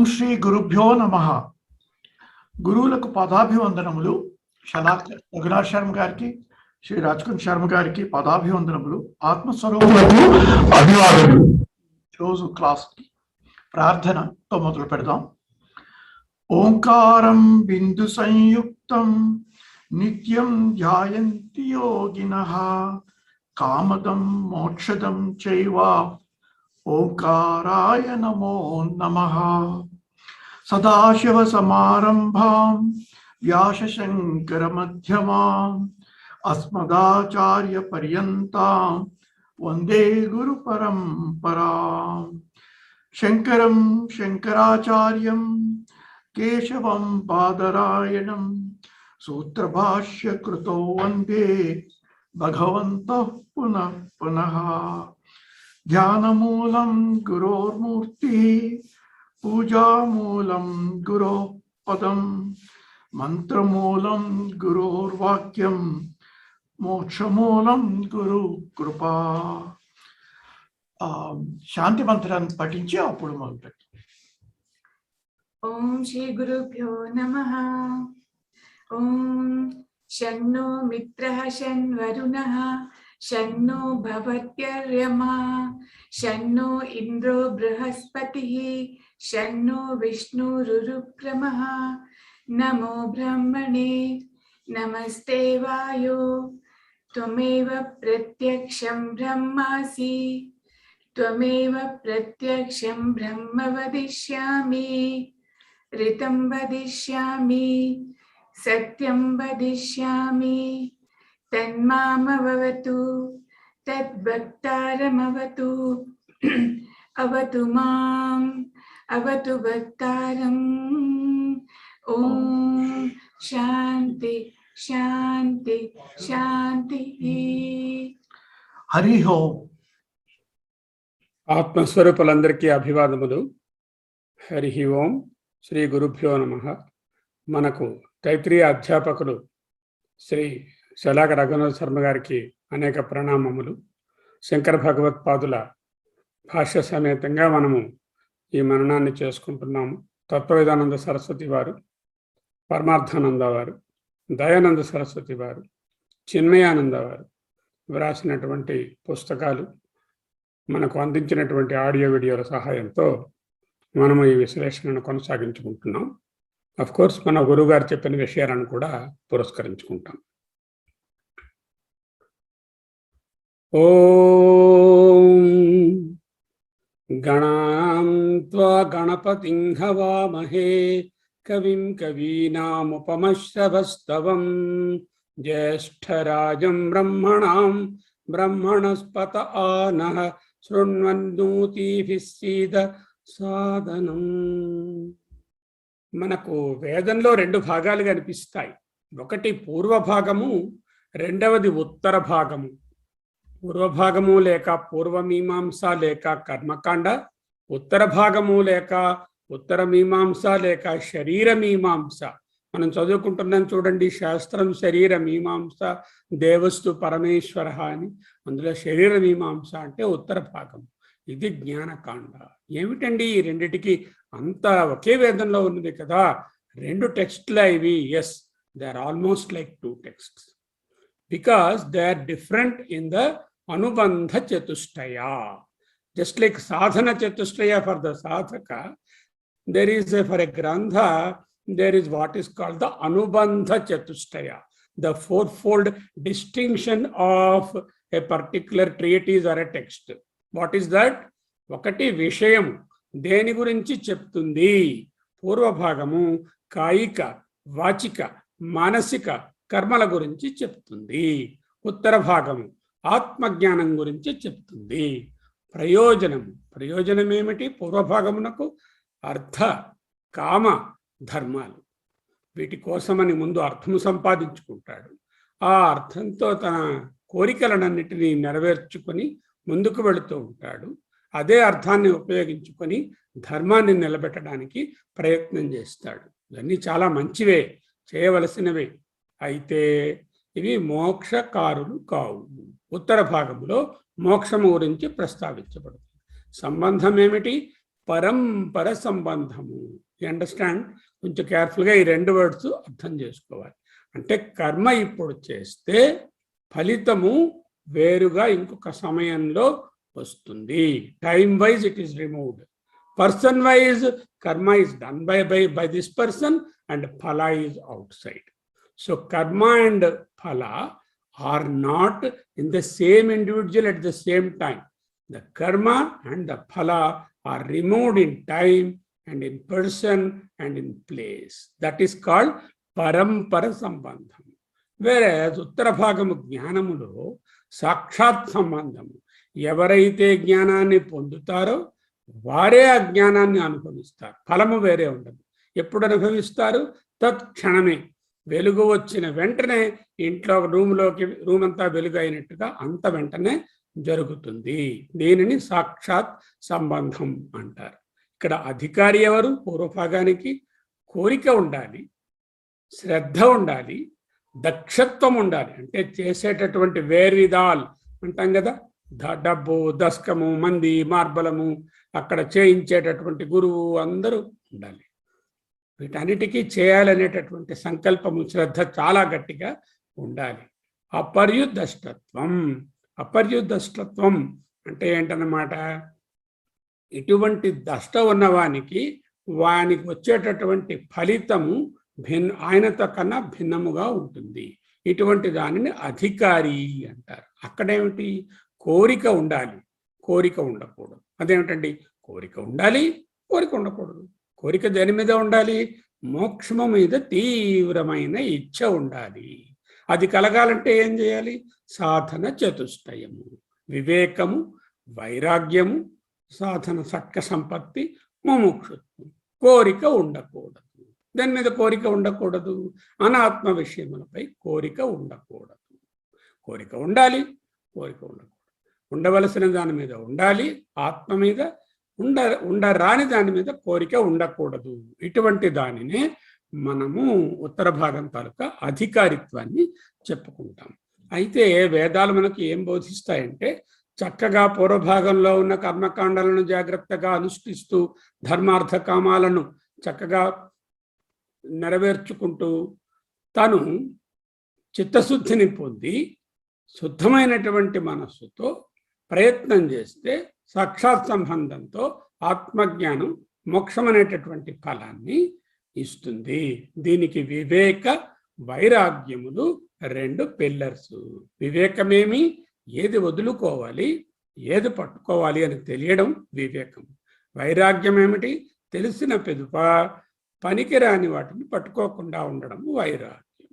ఓం శ్రీ గురుభ్యో నమః. గురువులకు పాదాభివందనములు. రఘునాథ్ శర్మ గారికి, శ్రీ రాజకుండ్ శర్మ గారికి పాదాభివందనములు. ఆత్మస్వరూపులకు అభివాదనలు. రోజు క్లాస్ ప్రార్థనతో మొదలు పెడదాం. ఓంకారం బిందు సంయుక్తం నిత్యం ధ్యాయంతి యోగినః కామదం మోక్షదం చైవ ఓంకారాయ నమో నమః. సదాశివ సమారంభాం వ్యాసశంకర మధ్యమాం అస్మదాచార్య పర్యంతాం వందే గురు పరంపరాం. శంకరం శంకరాచార్యం కేశవం బాదరాయణం సూత్రభాష్య కృతో వందే భగవంతః పునః పునః. ధ్యానమూలం గురోర్మూర్తి పూజామూలం గురో పదం మంత్రమూలం గురోర్వాక్యం మోక్షమూలం గురు కృపా. శాంతి మంత్రాన్ని పఠించి అప్పుడు మొదలుపెట్టాం. ఓం శ్రీ గురుభ్యో నమః. ఓం శన్నో మిత్రః శన్వరుణః శన్నో భవత్యర్యమా శన్నో ఇంద్రో బృహస్పతిః శన్నో విష్ణురురుక్రమః. నమో బ్రహ్మణే నమస్తే వాయో త్వమేవ ప్రత్యక్షం బ్రహ్మాసి త్వమేవ ప్రత్యక్షం బ్రహ్మ వదిష్యామి రితం వదిష్యామి సత్యం వదిష్యామి తన్మామవతు తద్భక్తారమవతు అవతు మాం అవతు భక్తారం. ఓం శాంతి శాంతి శాంతి. హరి ఓం. ఆత్మస్వరూపులందరికీ అభివాదములు. హరి ఓం. శ్రీ గురుభ్యో నమః. మనకు తైత్రీయ అధ్యాపకులు శ్రీ శలాక రఘునాథ్ శర్మ గారికి అనేక ప్రణామములు. శంకర భగవత్పాదుల భాష్య సమేతంగా మనము ఈ మననాన్ని చేసుకుంటున్నాము. తత్వవేదానంద సరస్వతి వారు, పరమార్థానంద వారు, దయానంద సరస్వతి వారు, చిన్మయానంద వారు వ్రాసినటువంటి పుస్తకాలు, మనకు అందించినటువంటి ఆడియో వీడియోల సహాయంతో మనము ఈ విశ్లేషణను కొనసాగించుకుంటున్నాం. అఫ్ కోర్స్ మన గురువుగారు చెప్పిన విషయాలను కూడా పురస్కరించుకుంటాం. ఓం గణాం త్వా గణపతిం హవామహే కవిం కవీనాముపమశ్రవస్తవం జ్యేష్ఠరాజం బ్రహ్మణాం బ్రహ్మణస్పత ఆనః శృణ్వన్నోతిభిః సీద సాదనం. మనకు వేదంలో రెండు భాగాలు కనిపిస్తాయి. ఒకటి పూర్వ భాగము, రెండవది ఉత్తర భాగము. పూర్వ భాగము లేక పూర్వమీమాంస లేక కర్మకాండ, ఉత్తర భాగము లేక ఉత్తర మీమాంస లేక శరీర మీమాంస. మనం చదువుకుంటున్నాం చూడండి, శాస్త్రం శరీర మీమాంస దేవస్తు పరమేశ్వర అని. అందులో శరీర మీమాంస అంటే ఉత్తర భాగం. ఇది జ్ఞానకాండ. ఏమిటండి ఈ రెండిటికి అంత ఒకే వేదంలో ఉన్నది కదా, రెండు టెక్స్ట్లే ఇవి. Yes, they are almost like two texts because they are different in the అనుబంధ చతుష్టయ. జస్ట్ లైక్ సాధన చతుష్టయ ఫర్ ద సాధక, there is for a grantha there is what is called the anubandha chatushtaya, the fourfold distinction of a particular treatise or a text. What is that? ఒకటి విషయం, దేని గురించి చెప్తుంది. పూర్వభాగము కాయిక వాచిక మానసిక కర్మల గురించి చెప్తుంది. ఉత్తర భాగము ఆత్మజ్ఞానం గురించి చెప్తుంది. ప్రయోజనం ఏమిటి? పూర్వభాగమునకు అర్థ కామ ధర్మాలు. వీటి కోసమని ముందు అర్థము సంపాదించుకుంటాడు. ఆ అర్థంతో తన కోరికలనన్నిటినీ నెరవేర్చుకొని ముందుకు వెళుతూ ఉంటాడు. అదే అర్థాన్ని ఉపయోగించుకొని ధర్మాన్ని నిలబెట్టడానికి ప్రయత్నం చేస్తాడు. ఇవన్నీ చాలా మంచివే, చేయవలసినవే. అయితే ఇవి మోక్షకారులు కావు. ఉత్తర భాగంలో మోక్షము గురించి ప్రస్తావించబడుతుంది. సంబంధం ఏమిటి? పరంపర సంబంధము. You understand? కొంచెం కేర్ఫుల్గా ఈ రెండు వర్డ్స్ అర్థం చేసుకోవాలి. అంటే కర్మ ఇప్పుడు చేస్తే ఫలితము వేరుగా ఇంకొక సమయంలో వస్తుంది. Time wise it is removed. Person wise కర్మ is done by this person and phala is outside. So karma and phala are not in the same individual at the same time. The karma and the phala are removed in time and in person and in place. That is called parampara sambandham. Whereas uttara bhagamu జ్ఞానములో సాక్షాత్ సంబంధము. ఎవరైతే జ్ఞానాన్ని పొందుతారో వారే ఆ జ్ఞానాన్ని అనుభవిస్తారు. ఫలము వేరే ఉండదు. ఎప్పుడు అనుభవిస్తారు? తత్క్షణమే. వెలుగు వచ్చిన వెంటనే ఇంట్లో రూమ్ అంతా వెలుగు అయినట్టుగా అంత వెంటనే జరుగుతుంది. దీనిని సాక్షాత్ సంబంధం అంటారు. ఇక్కడ అధికారి ఎవరు? పూర్వభాగానికి కోరిక ఉండాలి, శ్రద్ధ ఉండాలి, దక్షత్వం ఉండాలి. అంటే చేసేటటువంటి వేర్విదాల్ అంటాం కదా, డబ్బు, దస్కము, మంది, మార్బలము, అక్కడ చేయించేటటువంటి గురువు అందరూ ఉండాలి. వీటన్నిటికీ చేయాలనేటటువంటి సంకల్పము, శ్రద్ధ చాలా గట్టిగా ఉండాలి. అపర్యుదష్టత్వం. అపర్యుదష్టత్వం అంటే ఏంటన్నమాట? ఇటువంటి దష్ట ఉన్నవానికి వానికి వచ్చేటటువంటి ఫలితము ఆయనతో కన్నా భిన్నముగా ఉంటుంది. ఇటువంటి దానిని అధికారి అంటారు. అక్కడేమిటి? కోరిక ఉండాలి, కోరిక ఉండకూడదు. అదేమిటండి? కోరిక ఉండాలి, కోరిక ఉండకూడదు. కోరిక దేని మీద ఉండాలి? మోక్షము మీద తీవ్రమైన ఇచ్ఛ ఉండాలి. అది కలగాలంటే ఏం చేయాలి? సాధన చతుష్టయము, వివేకము, వైరాగ్యము, సాధన సట్క సంపత్తి, ముముక్షుత్వం. కోరిక ఉండకూడదు. దాని మీద కోరిక ఉండకూడదు. అనాత్మ విషయములపై కోరిక ఉండకూడదు. కోరిక ఉండాలి, కోరిక ఉండకూడదు. ఉండవలసిన దాని మీద ఉండాలి, ఆత్మ మీద ఉండరాని దాని మీద కోరిక ఉండకూడదు. ఇటువంటి దానినే మనము ఉత్తర భాగం తాలూకా అధికారిత్వాన్ని చెప్పుకుంటాం. అయితే వేదాలు మనకు ఏం బోధిస్తాయంటే, చక్కగా పూర్వభాగంలో ఉన్న కర్మకాండాలను జాగ్రత్తగా అనుష్ఠిస్తూ ధర్మార్థ కామాలను చక్కగా నెరవేర్చుకుంటూ తను చిత్తశుద్ధిని పొంది శుద్ధమైనటువంటి మనస్సుతో ప్రయత్నం చేస్తే సాక్షాత్ సంబంధంతో ఆత్మజ్ఞానం మోక్షం అనేటటువంటి ఫలాన్ని ఇస్తుంది. దీనికి వివేక వైరాగ్యములు రెండు పిల్లర్స్. వివేకమేమి? ఏది వదులుకోవాలి, ఏది పట్టుకోవాలి అని తెలియడం వివేకం. వైరాగ్యం ఏమిటి? తెలిసిన పిదుప పనికిరాని వాటిని పట్టుకోకుండా ఉండడం వైరాగ్యం.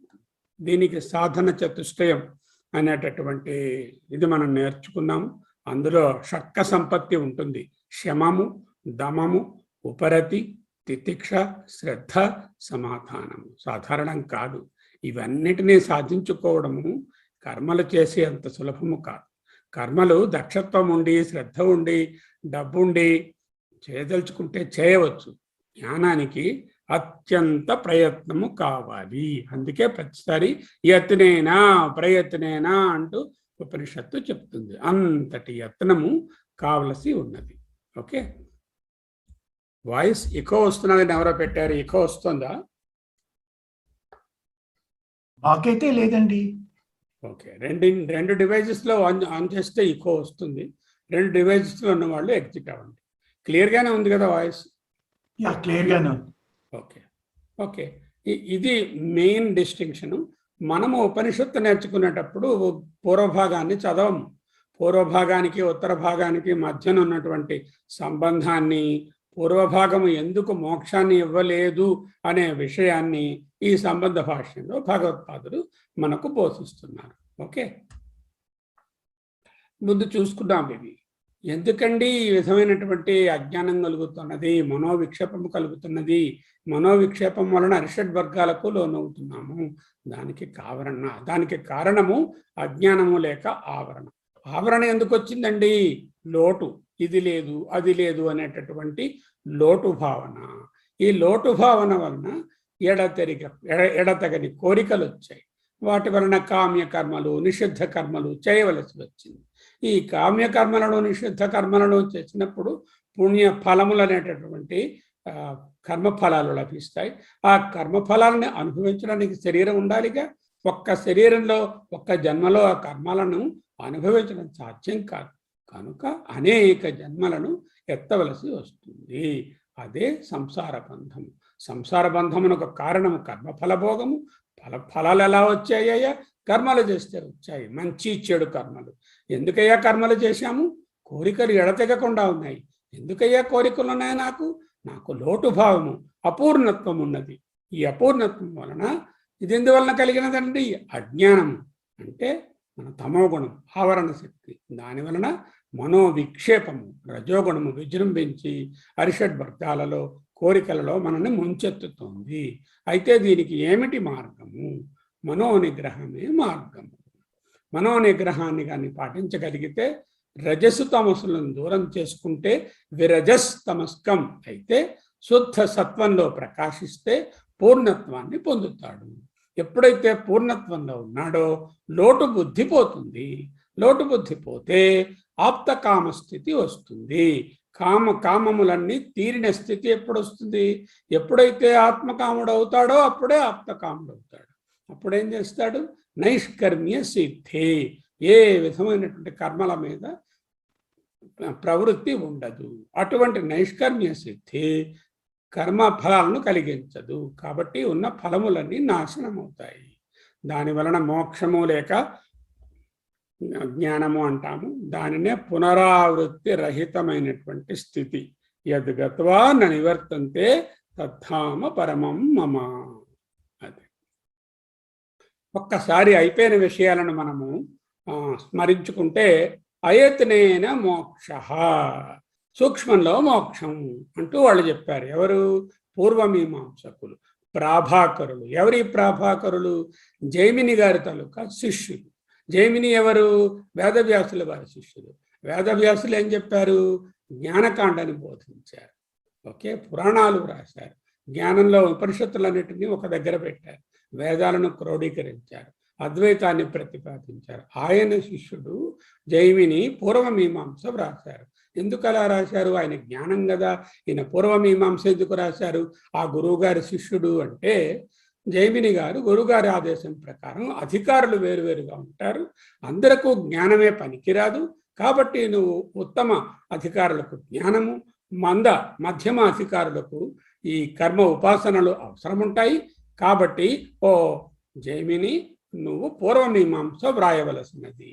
దీనికి సాధన చతుష్టయం అనేటటువంటి ఇది మనం నేర్చుకున్నాము. అందులో షట్క సంపత్తి ఉంటుంది. శమము, దమము, ఉపరతి, తితిక్ష, శ్రద్ధ, సమాధానము. సాధారణం కాదు. ఇవన్నిటినీ సాధించుకోవడము కర్మలు చేసే అంత సులభము కాదు. కర్మలు దక్షత్వం ఉండి, శ్రద్ధ ఉండి, డబ్బు ఉండి చేయదలుచుకుంటే చేయవచ్చు. జ్ఞానానికి అత్యంత ప్రయత్నము కావాలి. అందుకే ప్రతిసారి యత్నేనా ప్రయత్నేనా అంటూ ఉపనిషత్తు చెప్తుంది. అంతటి యత్నము కావలసి ఉన్నది. ఓకే, వాయిస్ ఎకో వస్తున్నదని ఎవరో పెట్టారు. ఎకో వస్తుందా? మాకైతే లేదండి. ఓకే, రెండు డివైజెస్లో ఆన్ చేస్తే ఎకో వస్తుంది. రెండు డివైజెస్లో ఉన్న వాళ్ళు ఎగ్జిట్ అవ్వండి. క్లియర్గానే ఉంది కదా వాయిస్? యా, క్లియర్గానే ఉంది. ఓకే ఓకే, ఇది మెయిన్ డిస్టింక్షను. మనము ఉపనిషత్తు నేర్చుకునేటప్పుడు పూర్వభాగాన్ని చదవము. పూర్వభాగానికి ఉత్తర భాగానికి మధ్యన ఉన్నటువంటి సంబంధాన్ని, పూర్వభాగము ఎందుకు మోక్షాన్ని ఇవ్వలేదు అనే విషయాన్ని ఈ సంబంధ భాష్యంలో భగవత్పాదులు మనకు బోధిస్తున్నారు. ఓకే, ముందు చూసుకున్నాం ఇవి. ఎందుకండి ఈ విధమైనటువంటి అజ్ఞానం కలుగుతున్నది, మనోవిక్షేపము కలుగుతున్నది, మనోవిక్షేపం వలన అరిషడ్ వర్గాలకు లోనవుతున్నాము. దానికి కారణము అజ్ఞానము లేక ఆవరణ. ఆవరణ ఎందుకు వచ్చిందండి? లోటు, ఇది లేదు అది లేదు అనేటటువంటి లోటు భావన. ఈ లోటు భావన వలన ఎడతెగని కోరికలు వచ్చాయి. వాటి వలన కామ్య కర్మలు, నిషిద్ధ కర్మలు చేయవలసి వచ్చింది. ఈ కామ్య కర్మలను, నిషిద్ధ కర్మలను చేసినప్పుడు పుణ్య ఫలములు అనేటటువంటి కర్మఫలాలు లభిస్తాయి. ఆ కర్మఫలాలని అనుభవించడానికి శరీరం ఉండాలిగా. ఒక్క శరీరంలో ఒక్క జన్మలో ఆ కర్మలను అనుభవించడం సాధ్యం కాదు. కనుక అనేక జన్మలను ఎత్తవలసి వస్తుంది. అదే సంసార బంధము. సంసార బంధమునకు కారణము కర్మఫల భోగము. ఫలాలు ఎలా వచ్చాయ్యా? కర్మలు చేస్తే వచ్చాయి, మంచి చెడు కర్మలు. ఎందుకయ్యా కర్మలు చేశాము? కోరికలు ఎడతెగకుండా ఉన్నాయి. ఎందుకయ్యా కోరికలు ఉన్నాయి? నాకు లోటు భావము, అపూర్ణత్వం ఉన్నది. ఈ అపూర్ణత్వం వలన ఇది ఎందువలన కలిగినదండి? అజ్ఞానము అంటే మన తమోగుణం, ఆవరణ శక్తి. దాని వలన మనోవిక్షేపము, రజోగుణము విజృంభించి అరిషడ్ వర్గాలలో, కోరికలలో మనల్ని ముంచెత్తుతోంది. అయితే దీనికి ఏమిటి మార్గము? మనోనిగ్రహమే మార్గము. మనోనిగ్రహాన్ని కానీ పాటించగలిగితే, రజస్సు తమస్సులను దూరం చేసుకుంటే విరజస్తమస్కం అయితే శుద్ధ సత్వంలో ప్రకాశిస్తే పూర్ణత్వాన్ని పొందుతాడు. ఎప్పుడైతే పూర్ణత్వంలో ఉన్నాడో లోటు బుద్ధి పోతుంది. లోటు బుద్ధి పోతే ఆప్తకామ స్థితి వస్తుంది. కామములన్నీ తీరిన స్థితి ఎప్పుడు వస్తుంది? ఎప్పుడైతే ఆత్మకాముడు అవుతాడో అప్పుడే ఆప్తకాముడు అవుతాడు. అప్పుడేం చేస్తాడు? నైష్కర్మ్య సిద్ధి. ఏ విధమైనటువంటి కర్మల మీద ప్రవృత్తి ఉండదు. అటువంటి నైష్కర్మ్య సిద్ధి కర్మ ఫలాలను కలిగించదు. కాబట్టి ఉన్న ఫలములన్నీ నాశనం అవుతాయి. దాని వలన మోక్షము లేక జ్ఞానము అంటాము. దానినే పునరావృత్తి రహితమైనటువంటి స్థితి. యద్గత్వా న నివర్తంతే తద్ధామ పరమం మమ. అది ఒక్కసారి అయిపోయిన విషయాలను మనము స్మరించుకుంటే అయత్నేన మోక్ష, సూక్ష్మంలో మోక్షం అంటూ వాళ్ళు చెప్పారు. ఎవరు? పూర్వమీమాంసకులు, ప్రాభాకరులు. ఎవరి ప్రాభాకరులు? జైమిని గారి తాలూకా శిష్యులు. జైమిని ఎవరు? వేదవ్యాసుల వారి శిష్యులు. వేదవ్యాసులు ఏం చెప్పారు? జ్ఞానకాండని బోధించారు. ఓకే, పురాణాలు రాశారు. జ్ఞానంలో ఉపనిషత్తులన్నిటినీ ఒక దగ్గర పెట్టారు. వేదాలను క్రోడీకరించారు. అద్వైతాన్ని ప్రతిపాదించారు. ఆయన శిష్యుడు జైమిని పూర్వమీమాంస రాశారు. ఎందుకు అలా రాశారు? ఆయన జ్ఞానం కదా. ఈయన పూర్వమీమాంస ఎందుకు రాశారు? ఆ గురువుగారి శిష్యుడు అంటే జైమిని గారు గురుగారి ఆదేశం ప్రకారం అధికారులు వేరువేరుగా ఉంటారు. అందరికీ జ్ఞానమే పనికిరాదు. కాబట్టి నువ్వు ఉత్తమ అధికారులకు జ్ఞానము, మధ్యమ అధికారులకు ఈ కర్మ ఉపాసనలు అవసరం ఉంటాయి. కాబట్టి ఓ జైమిని, నువ్వు పూర్వమీమాంస వ్రాయవలసినది.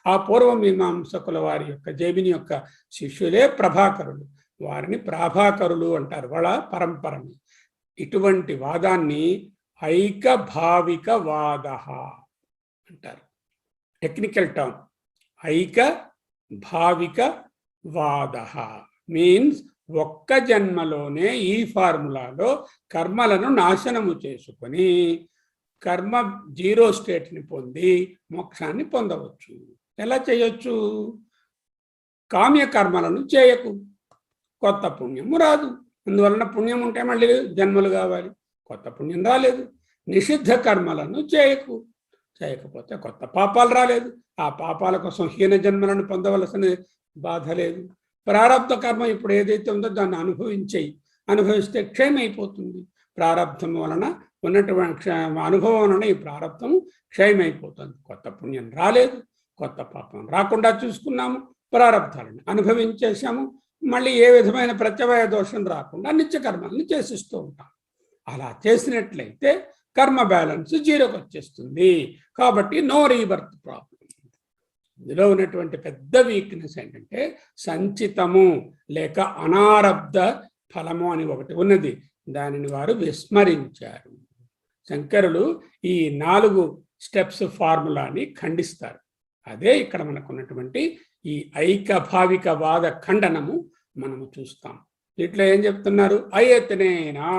ఆ పూర్వమీమాంసకుల వారి యొక్క జైమిని యొక్క శిష్యులే ప్రభాకరులు. వారిని ప్రాభాకరులు అంటారు. వాళ్ళ పరంపరని. ఇటువంటి వాదాన్ని ఐకభావిక వాద అంటారు. టెక్నికల్ టర్మ్ ఐకభావిక వాద మీన్స్ ఒక్క జన్మలోనే ఈ ఫార్ములాలో కర్మలను నాశనము చేసుకొని కర్మ జీరో స్టేట్ని పొంది మోక్షాన్ని పొందవచ్చు. ఎలా చేయొచ్చు? కామ్యకర్మలను చేయకు, కొత్త పుణ్యము రాదు. అందువలన పుణ్యం ఉంటే మళ్ళీ జన్మలు కావాలి, కొత్త పుణ్యం రాలేదు. నిషిద్ధ కర్మలను చేయకపోతే కొత్త పాపాలు రాలేదు. ఆ పాపాల కోసం హీన జన్మలను పొందవలసిన బాధ లేదు. ప్రారబ్ధ కర్మ ఇప్పుడు ఏదైతే ఉందో దాన్ని అనుభవిస్తే క్షయమైపోతుంది. ప్రారబ్ధం వలన ఉన్నటువంటి అనుభవం వలన ఈ ప్రారబ్ధము క్షయమైపోతుంది. కొత్త పుణ్యం రాలేదు, కొత్త పాపం రాకుండా చూసుకున్నాము, ప్రారబ్ధాలను అనుభవించేసాము. మళ్ళీ ఏ విధమైన ప్రత్యవయ దోషం రాకుండా నిత్య కర్మలను చేసిస్తూ ఉంటాం. అలా చేసినట్లయితే కర్మ బ్యాలెన్స్ జీరోకి వచ్చేస్తుంది. కాబట్టి నో రీబర్త్ ప్రాబ్లం. ఇందులో ఉన్నటువంటి పెద్ద వీక్నెస్ ఏంటంటే సంచితము లేక అనారబ్ధ ఫలము అని ఒకటి ఉన్నది. దానిని వారు విస్మరించారు. శంకరులు ఈ 4 స్టెప్స్ ఫార్ములాని ఖండిస్తారు. అదే ఇక్కడ మనకున్నటువంటి ఈ ఐకభావిక వాద ఖండనము మనము చూస్తాం. ఇట్లా ఏం చెప్తున్నారు? అయత్నేనా,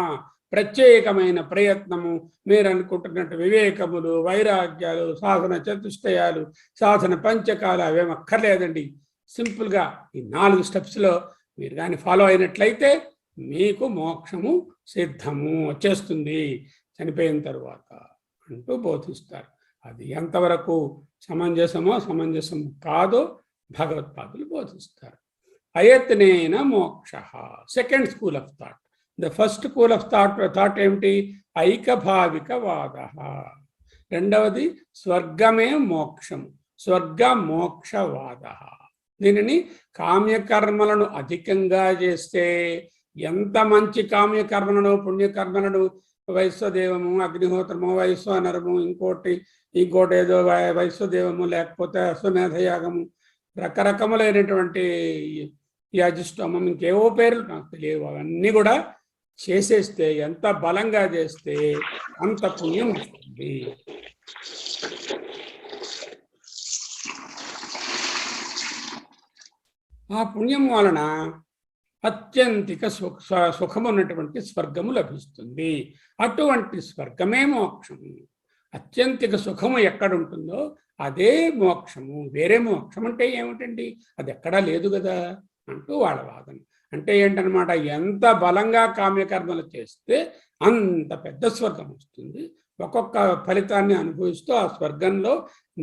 ప్రత్యేకమైన ప్రయత్నము, మీరు అనుకుంటున్నట్టు వివేకములు, వైరాగ్యాలు, సాధన చతుష్టయాలు, సాధన పంచకాలు అవేం అక్కర్లేదండి. సింపుల్గా ఈ 4 స్టెప్స్లో మీరు కానీ ఫాలో అయినట్లయితే మీకు మోక్షము సిద్ధము వచ్చేస్తుంది చనిపోయిన తరువాత అంటూ బోధిస్తారు. అది ఎంతవరకు సమంజసమో సమంజసం కాదో భగవత్పాదులు బోధిస్తారు. అయత్నేన మోక్ష. Second school of thought. The first school of thought ఏమిటి? ఐకభావికవాద. రెండవది స్వర్గమే మోక్షం, స్వర్గ మోక్షవాద. దీనిని కామ్యకర్మలను అధికంగా చేస్తే, ఎంత మంచి కామ్యకర్మలను పుణ్యకర్మలను, వైశ్వదేవము, అగ్నిహోత్రము, వైశ్వానరము, ఇంకోటి ఏదో వైశ్వదేవము, లేకపోతే అశ్వమేధయాగము, రకరకములైనటువంటి యాజిష్టోమం, ఇంకేవో పేర్లు నాకు తెలియవు, అవన్నీ కూడా చేసేస్తే, ఎంత బలంగా చేస్తే అంత పుణ్యం వస్తుంది. ఆ పుణ్యం వలన అత్యంతిక సుఖమున్నటువంటి స్వర్గము లభిస్తుంది. అటువంటి స్వర్గమే మోక్షము. అత్యంతిక సుఖము ఎక్కడుంటుందో అదే మోక్షము. వేరే మోక్షం అంటే ఏమిటండి? అది ఎక్కడా లేదు కదా అంటూ వాళ్ళ వాదన. అంటే ఏంటనమాట, ఎంత బలంగా కామ్యకర్మలు చేస్తే అంత పెద్ద స్వర్గం వస్తుంది. ఒక్కొక్క ఫలితాన్ని అనుభవిస్తూ ఆ స్వర్గంలో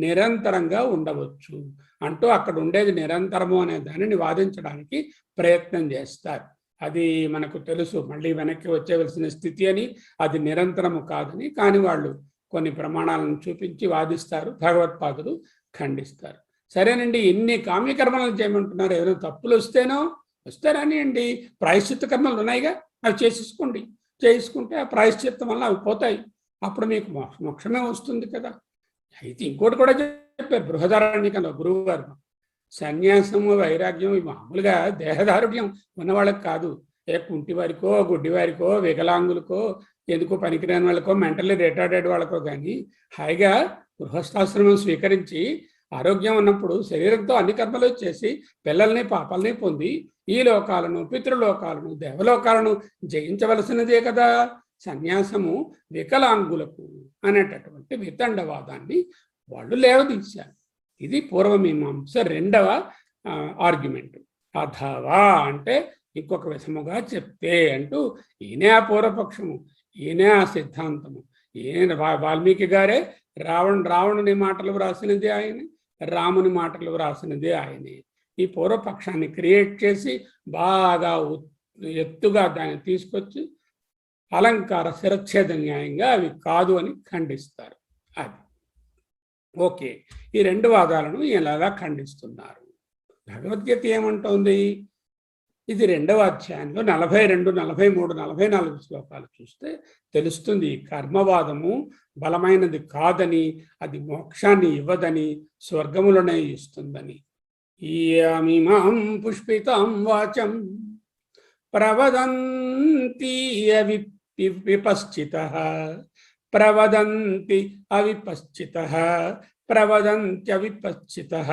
నిరంతరంగా ఉండవచ్చు అంటూ అక్కడ ఉండేది నిరంతరము అనే దానిని వాదించడానికి ప్రయత్నం చేస్తారు. అది మనకు తెలుసు, మళ్ళీ వెనక్కి వచ్చేవలసిన స్థితి అని, అది నిరంతరము కాదని. కానీ వాళ్ళు కొన్ని ప్రమాణాలను చూపించి వాదిస్తారు, భగవత్పాదులు ఖండిస్తారు. సరేనండి, ఇన్ని కామ్యకర్మలను చేయమంటున్నారు, ఏదైనా తప్పులు వస్తారని అండి, ప్రాయశ్చిత్త కర్మలు ఉన్నాయిగా, అవి చేసుకుంటే ఆ ప్రాయశ్చిత్తం వల్ల అవి పోతాయి, అప్పుడు మీకు మోక్షమే వస్తుంది కదా. అయితే ఇంకోటి కూడా చెప్పారు బృహదారణ్యకంలో గురువు గారు, సన్యాసము వైరాగ్యం ఇవి మామూలుగా దేహదారుఢ్యం ఉన్నవాళ్ళకి కాదు, కుంటి వారికో, గుడ్డి వారికో, వికలాంగులకో, ఎందుకో పనికిరాని వాళ్ళకో, మెంటల్లీ రిటార్డెడ్ వాళ్ళకో కానీ హాయిగా గృహస్థాశ్రమం స్వీకరించి ఆరోగ్యం ఉన్నప్పుడు శరీరంతో అన్ని కర్మలు చేసి పిల్లల్ని పాపల్ని పొంది ఈ లోకాలను, పితృలోకాలను, దేవలోకాలను జయించవలసినదే కదా సన్యాసము వికలాంగులకు అనేటటువంటి వితండవాదాన్ని వాళ్ళు లేవదీశారు. ఇది పూర్వమీమాంస రెండవ ఆర్గ్యుమెంట్. అథవా అంటే ఇంకొక విధముగా చెప్తే అంటూ ఈయనే ఆ పూర్వపక్షము, ఈయనే ఆ సిద్ధాంతము. ఈయన వాల్మీకి గారే రావణుని మాటలు వ్రాసినది ఆయనే, రాముని మాటలు వ్రాసినది ఆయనే. ఈ పూర్వపక్షాన్ని క్రియేట్ చేసి బాగా ఎత్తుగా దాన్ని తీసుకొచ్చి అలంకార శిరచ్ఛేద న్యాయంగా అవి కాదు అని ఖండిస్తారు. అది ఓకే. ఈ రెండు వాదాలను ఎలాగా ఖండిస్తున్నారు? భగవద్గీత ఏమంటోంది? ఇది 2వ అధ్యాయంలో 42, 43, 44 శ్లోకాలు చూస్తే తెలుస్తుంది. కర్మవాదము బలమైనది కాదని, అది మోక్షాన్ని ఇవ్వదని, స్వర్గములనే ఇస్తుందని. ఈయామిమాం పుష్పితాం వాచం ప్రవదంతి విపశ్చితః ప్రవదంతి అవిపశ్చితః ప్రవదంత్యవిపశ్చితః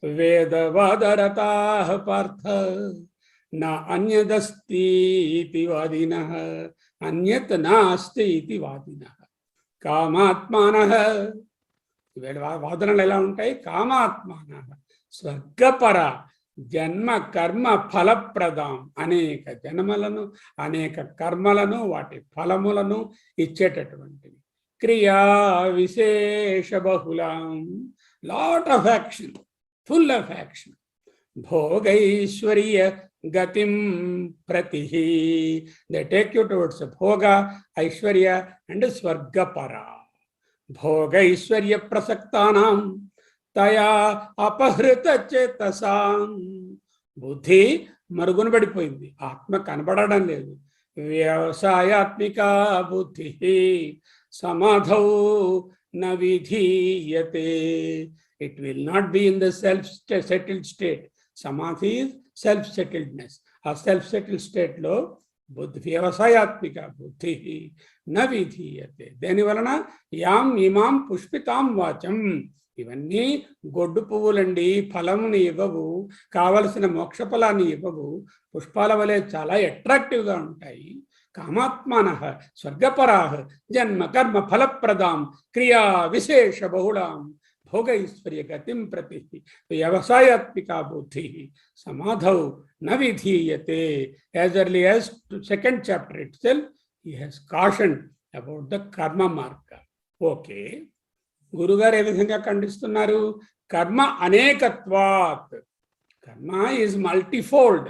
వేదవాదరతాః పార్థ నా అన్యదస్తి వాదినః అన్యత్ నాస్తి ఇతి వాదినః కామాత్మానః. వాదనలు ఎలా ఉంటాయి? కామాత్మానః స్వర్గపర జన్మ కర్మ ఫలప్రదం, అనేక జన్మలను, అనేక కర్మలను, వాటి ఫలములను ఇచ్చేటటువంటివి. క్రియా విశేష బహుళం, lot of action, full of action. భోగైశ్వర్య గతిం ప్రతి, they take you towards Bhoga, Aishwarya and స్వర్గపర. భోగైశ్వర్య ప్రసక్తానాం తయా అపహృత చేతసాం, బుద్ధి మరుగున పడిపోయింది, ఆత్మ కనబడడం లేదు. వ్యవసాయాత్మిక బుద్ధి సమాధౌ న విధీయతే, it will not be in the self settled state. సమాధి ఈజ్ సెల్ఫ్ సెటిల్డ్నెస్. ఆ సెల్ఫ్ సెటిల్డ్ స్టేట్లో బుద్ధి, వ్యవసాయాత్మిక బుద్ధి న విధీయతే. దేనివలన? యాం ఇమాం పుష్పితాం వాచం, ఇవన్నీ గొడ్డు పువ్వులండి, ఫలముని ఇవ్వవు, కావలసిన మోక్ష ఫలాన్ని ఇవ్వవు, పుష్పాల వలె చాలా అట్రాక్టివ్గా ఉంటాయి. కామాత్మానః స్వర్గపరాః జన్మ కర్మ ఫలప్రదాం క్రియా విశేష బహుళాం భోగైశ్వర్య గతిం ప్రతి వ్యవసాయాత్మిక బుద్ధి సమాధౌ న విధీయతే. As early as 2nd chapter itself he has cautioned about the karma marga. Okay, గురుగారు ఏ విధంగా ఖండిస్తున్నారు? కర్మ అనేకత్వాత్, Karma is multifold.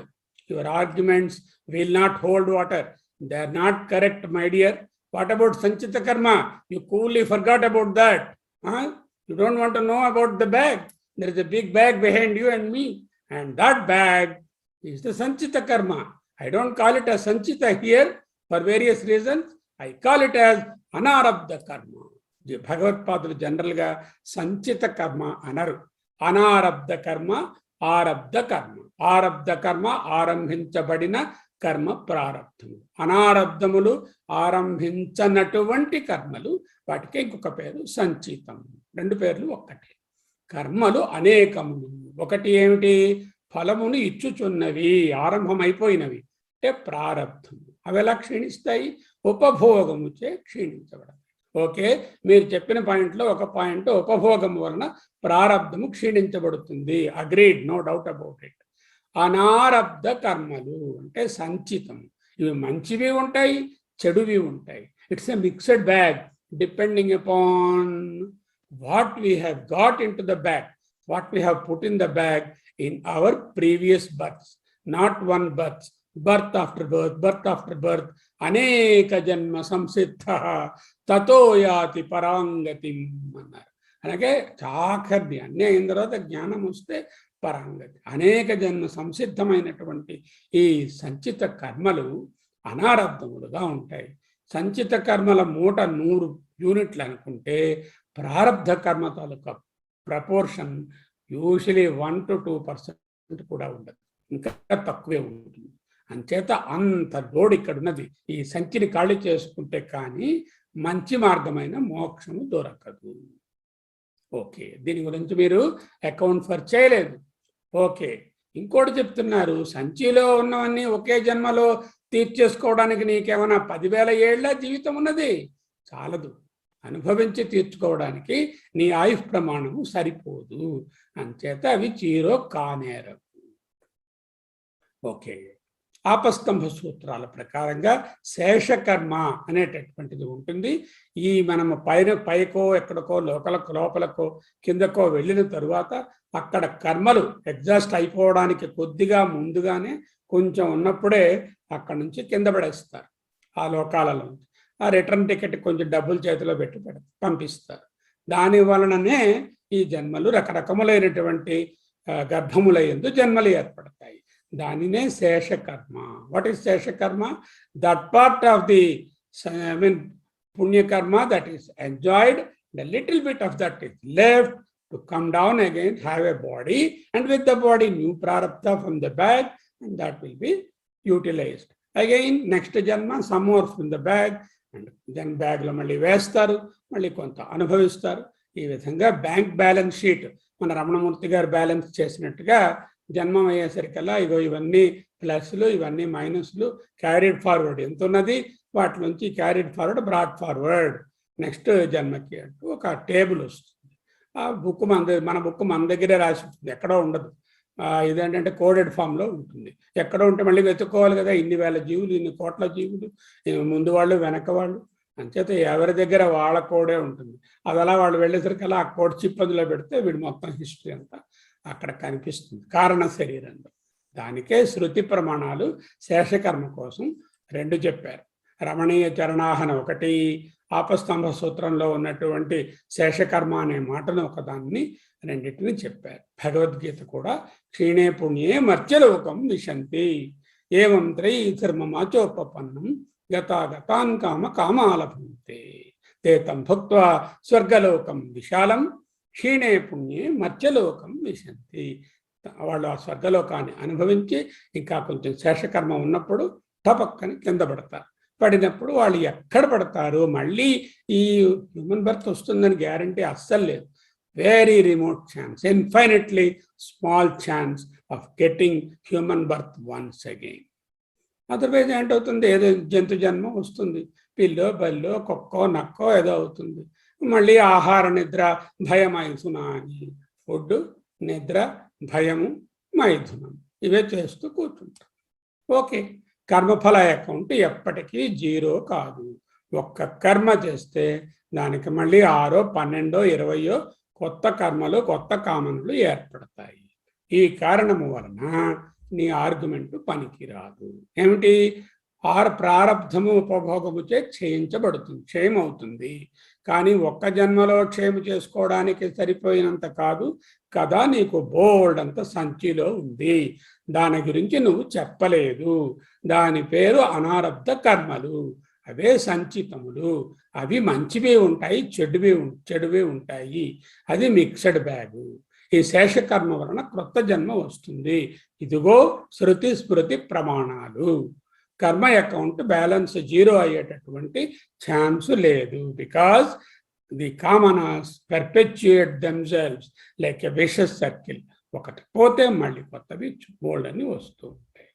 Your arguments will not hold water. They are not correct, my dear. What about Sanchita Karma? You coolly forgot about that. Huh? You don't want to know about the bag. There is a big bag behind you and me. And that bag is the Sanchita Karma. I don't call it as Sanchita here for various reasons. I call it as Anarabdha Karma. భగవత్పాదులు జనరల్గా సంచిత కర్మ అనరు. అనారబ్ధ కర్మ, ఆరబ్ధ కర్మ. ఆరబ్ధ కర్మ ఆరంభించబడిన కర్మ ప్రారబ్ధములు. అనారబ్ధములు ఆరంభించనటువంటి కర్మలు, వాటికి ఇంకొక పేరు సంచితం. రెండు పేర్లు ఒక్కటే. కర్మలు అనేకములు. ఒకటి ఏమిటి? ఫలమును ఇచ్చుచున్నవి, ఆరంభమైపోయినవి అంటే ప్రారబ్ధము. అవి ఎలా క్షీణిస్తాయి? ఉపభోగముచే క్షీణించబడతాయి. ఓకే, మీరు చెప్పిన పాయింట్లో ఒక పాయింట్, ఉపభోగం వలన ప్రారబ్ధము క్షీణించబడుతుంది. Agreed, no doubt about it. అనారబ్ధ కర్మలు అంటే సంచితం. ఇవి మంచివి ఉంటాయి, చెడువి ఉంటాయి. It's a mixed bag depending upon what we have got into the bag, what we have put in the bag in our previous births. Not one birth, birth after birth, birth after birth, అనేక జన్మ సంసిద్ధ తతో యాతి పరాంగతి అన్నారు. అలాగే చాకర్ది అన్నీ అయిన తర్వాత జ్ఞానం వస్తే పరాంగతి. అనేక జన్మ సంసిద్ధమైనటువంటి ఈ సంచిత కర్మలు అనారబ్ధములుగా ఉంటాయి. సంచిత కర్మల మూట 100 యూనిట్లు అనుకుంటే ప్రారబ్ధ కర్మ తాలూకా ప్రపోర్షన్ యూజువలీ 1 to 2% కూడా ఉండదు, ఇంకా తక్కువే ఉంటుంది. అంచేత అంత లోడ్ ఇక్కడ ఉన్నది. ఈ సంచిని ఖాళీ చేసుకుంటే కానీ మంచి మార్గమైన మోక్షము దొరకదు. ఓకే, దీని గురించి మీరు అకౌంట్ ఫర్ చేయలేదు. ఓకే, ఇంకోటి చెప్తున్నారు, సంచిలో ఉన్నవన్నీ ఒకే జన్మలో తీర్చేసుకోవడానికి నీకేమైనా 10,000 ఏళ్ల జీవితం ఉన్నది? చాలదు. అనుభవించి తీర్చుకోవడానికి నీ ఆయుష్ ప్రమాణము సరిపోదు. అంచేత అవి చీరో కానేరవు. ఓకే, ఆపస్తంభ సూత్రాల ప్రకారంగా శేషకర్మ అనేటటువంటిది ఉంటుంది. ఈ మనము పైకో ఎక్కడికో లోపలకో కిందకో వెళ్ళిన తరువాత అక్కడ కర్మలు ఎగ్జాస్ట్ అయిపోవడానికి కొద్దిగా ముందుగానే కొంచెం ఉన్నప్పుడే అక్కడ నుంచి కింద పడేస్తారు ఆ లోకాలలో. ఆ రిటర్న్ టికెట్ కొంచెం డబ్బులు చేతిలో పెట్టి పంపిస్తారు. దాని వలననే ఈ జన్మలు రకరకములైనటువంటి గర్భములయందు జన్మలు ఏర్పడతాయి. దానినే శేషకర్మ. వాట్ ఈస్ శేషకర్మ? దట్ పార్ట్ ఆఫ్ ది పుణ్యకర్మ that is enjoyed, the little bit of that is left to come down again, have a body, and with the body new ప్రారబ్ధ from the bag, and that will be utilized again next జన్మ, some more from the bag, and then బ్యాగ్లో మళ్ళీ వేస్తారు, మళ్ళీ కొంత అనుభవిస్తారు. ఈ విధంగా బ్యాంక్ బ్యాలెన్స్ షీట్ మన రమణమూర్తి గారు బ్యాలెన్స్ చేసినట్టుగా జన్మం అయ్యేసరికల్లా ఇగో ఇవన్నీ ప్లస్లు, ఇవన్నీ మైనస్లు, క్యారీడ్ ఫార్వర్డ్ ఎంత ఉన్నది, వాటి నుంచి carried forward, brought forward next జన్మకి అంటూ ఒక టేబుల్ వస్తుంది. ఆ బుక్ మన బుక్ మన దగ్గరే రాసి ఉంటుంది, ఎక్కడో ఉండదు. ఇదేంటంటే కోడెడ్ ఫామ్లో ఉంటుంది. ఎక్కడో ఉంటే మళ్ళీ వెతుక్కోవాలి కదా, ఇన్ని వేల జీవులు, ఇన్ని కోట్ల జీవులు, ముందు వాళ్ళు వెనక వాళ్ళు. అంచేత ఎవరి దగ్గర వాళ్ళ కోడే ఉంటుంది. అది అలా వాళ్ళు వెళ్ళేసరికల్లా ఆ కోడ్ చిప్ అందులో పెడితే వీడు మొత్తం హిస్టరీ అంతా అక్కడ కనిపిస్తుంది కారణ శరీరంలో. దానికే శృతి ప్రమాణాలు శేషకర్మ కోసం 2 చెప్పారు. రమణీయ చరణాహన ఒకటి, ఆపస్తంభ సూత్రంలో ఉన్నటువంటి శేషకర్మ అనే మాటను ఒకదాన్ని, రెండింటిని చెప్పారు. భగవద్గీత కూడా క్షీణే పుణ్యే మర్త్యలోకం విశంతి ఏవం త్రైధర్మమాచోపపన్నం గతాగతాన్ కామాలభంతే తే తం భుక్త్వా స్వర్గలోకం విశాలం క్షీణే పుణ్యే మర్త్యలోకం విశంతి. వాళ్ళు ఆ స్వర్గలోకాన్ని అనుభవించి ఇంకా కొంచెం శేషకర్మ ఉన్నప్పుడు టపక్కని కింద పడతారు. పడినప్పుడు వాళ్ళు ఎక్కడ పడతారు, మళ్ళీ ఈ హ్యూమన్ బర్త్ వస్తుందని గ్యారంటీ అస్సలు లేదు. Very remote chance, infinitely small chance of getting human birth once again. Otherwise ఏంటవుతుంది, ఏదో జంతు జన్మ వస్తుంది, పిల్లో బల్లో కుక్కో నక్కో ఏదో అవుతుంది. మళ్ళీ ఆహార నిద్ర భయ మైథునాన్ని, ఫుడ్ నిద్ర భయము మైథునం ఇవే చేస్తూ కూర్చుంటాం. ఓకే, కర్మఫల అకౌంట్ ఎప్పటికీ 0 కాదు. ఒక్క కర్మ చేస్తే దానికి మళ్ళీ 6, 12, 20 కొత్త కర్మలు, కొత్త కామనలు ఏర్పడతాయి. ఈ కారణము వలన నీ ఆర్గ్యుమెంట్ పనికిరాదు. ఏమిటి? ప్రారబ్ధము ఉపభోగముచే క్షయించబడుతుంది, క్షయం అవుతుంది. కానీ ఒక్క జన్మలో క్షయం చేసుకోవడానికి సరిపోయినంత కాదు కదా, నీకు బోల్డ్ అంత సంచిలో ఉంది. దాని గురించి నువ్వు చెప్పలేదు. దాని పేరు అనారబ్ధ కర్మలు. అవే సంచితములు. అవి మంచివి ఉంటాయి, చెడువి ఉంటాయి. అది మిక్స్డ్ బ్యాగు. ఈ శేషకర్మ వలన క్రొత్త జన్మ వస్తుంది. ఇదిగో శృతి స్మృతి ప్రమాణాలు. కర్మ అకౌంట్ బ్యాలెన్స్ 0 అయ్యేటటువంటి ఛాన్స్ లేదు. బికాజ్ ది కామనాస్ perpetuate themselves like a vicious circle. ఒకటి పోతే మళ్ళీ కొత్తవి బోల్డ్ అని వస్తూ ఉంటాయి.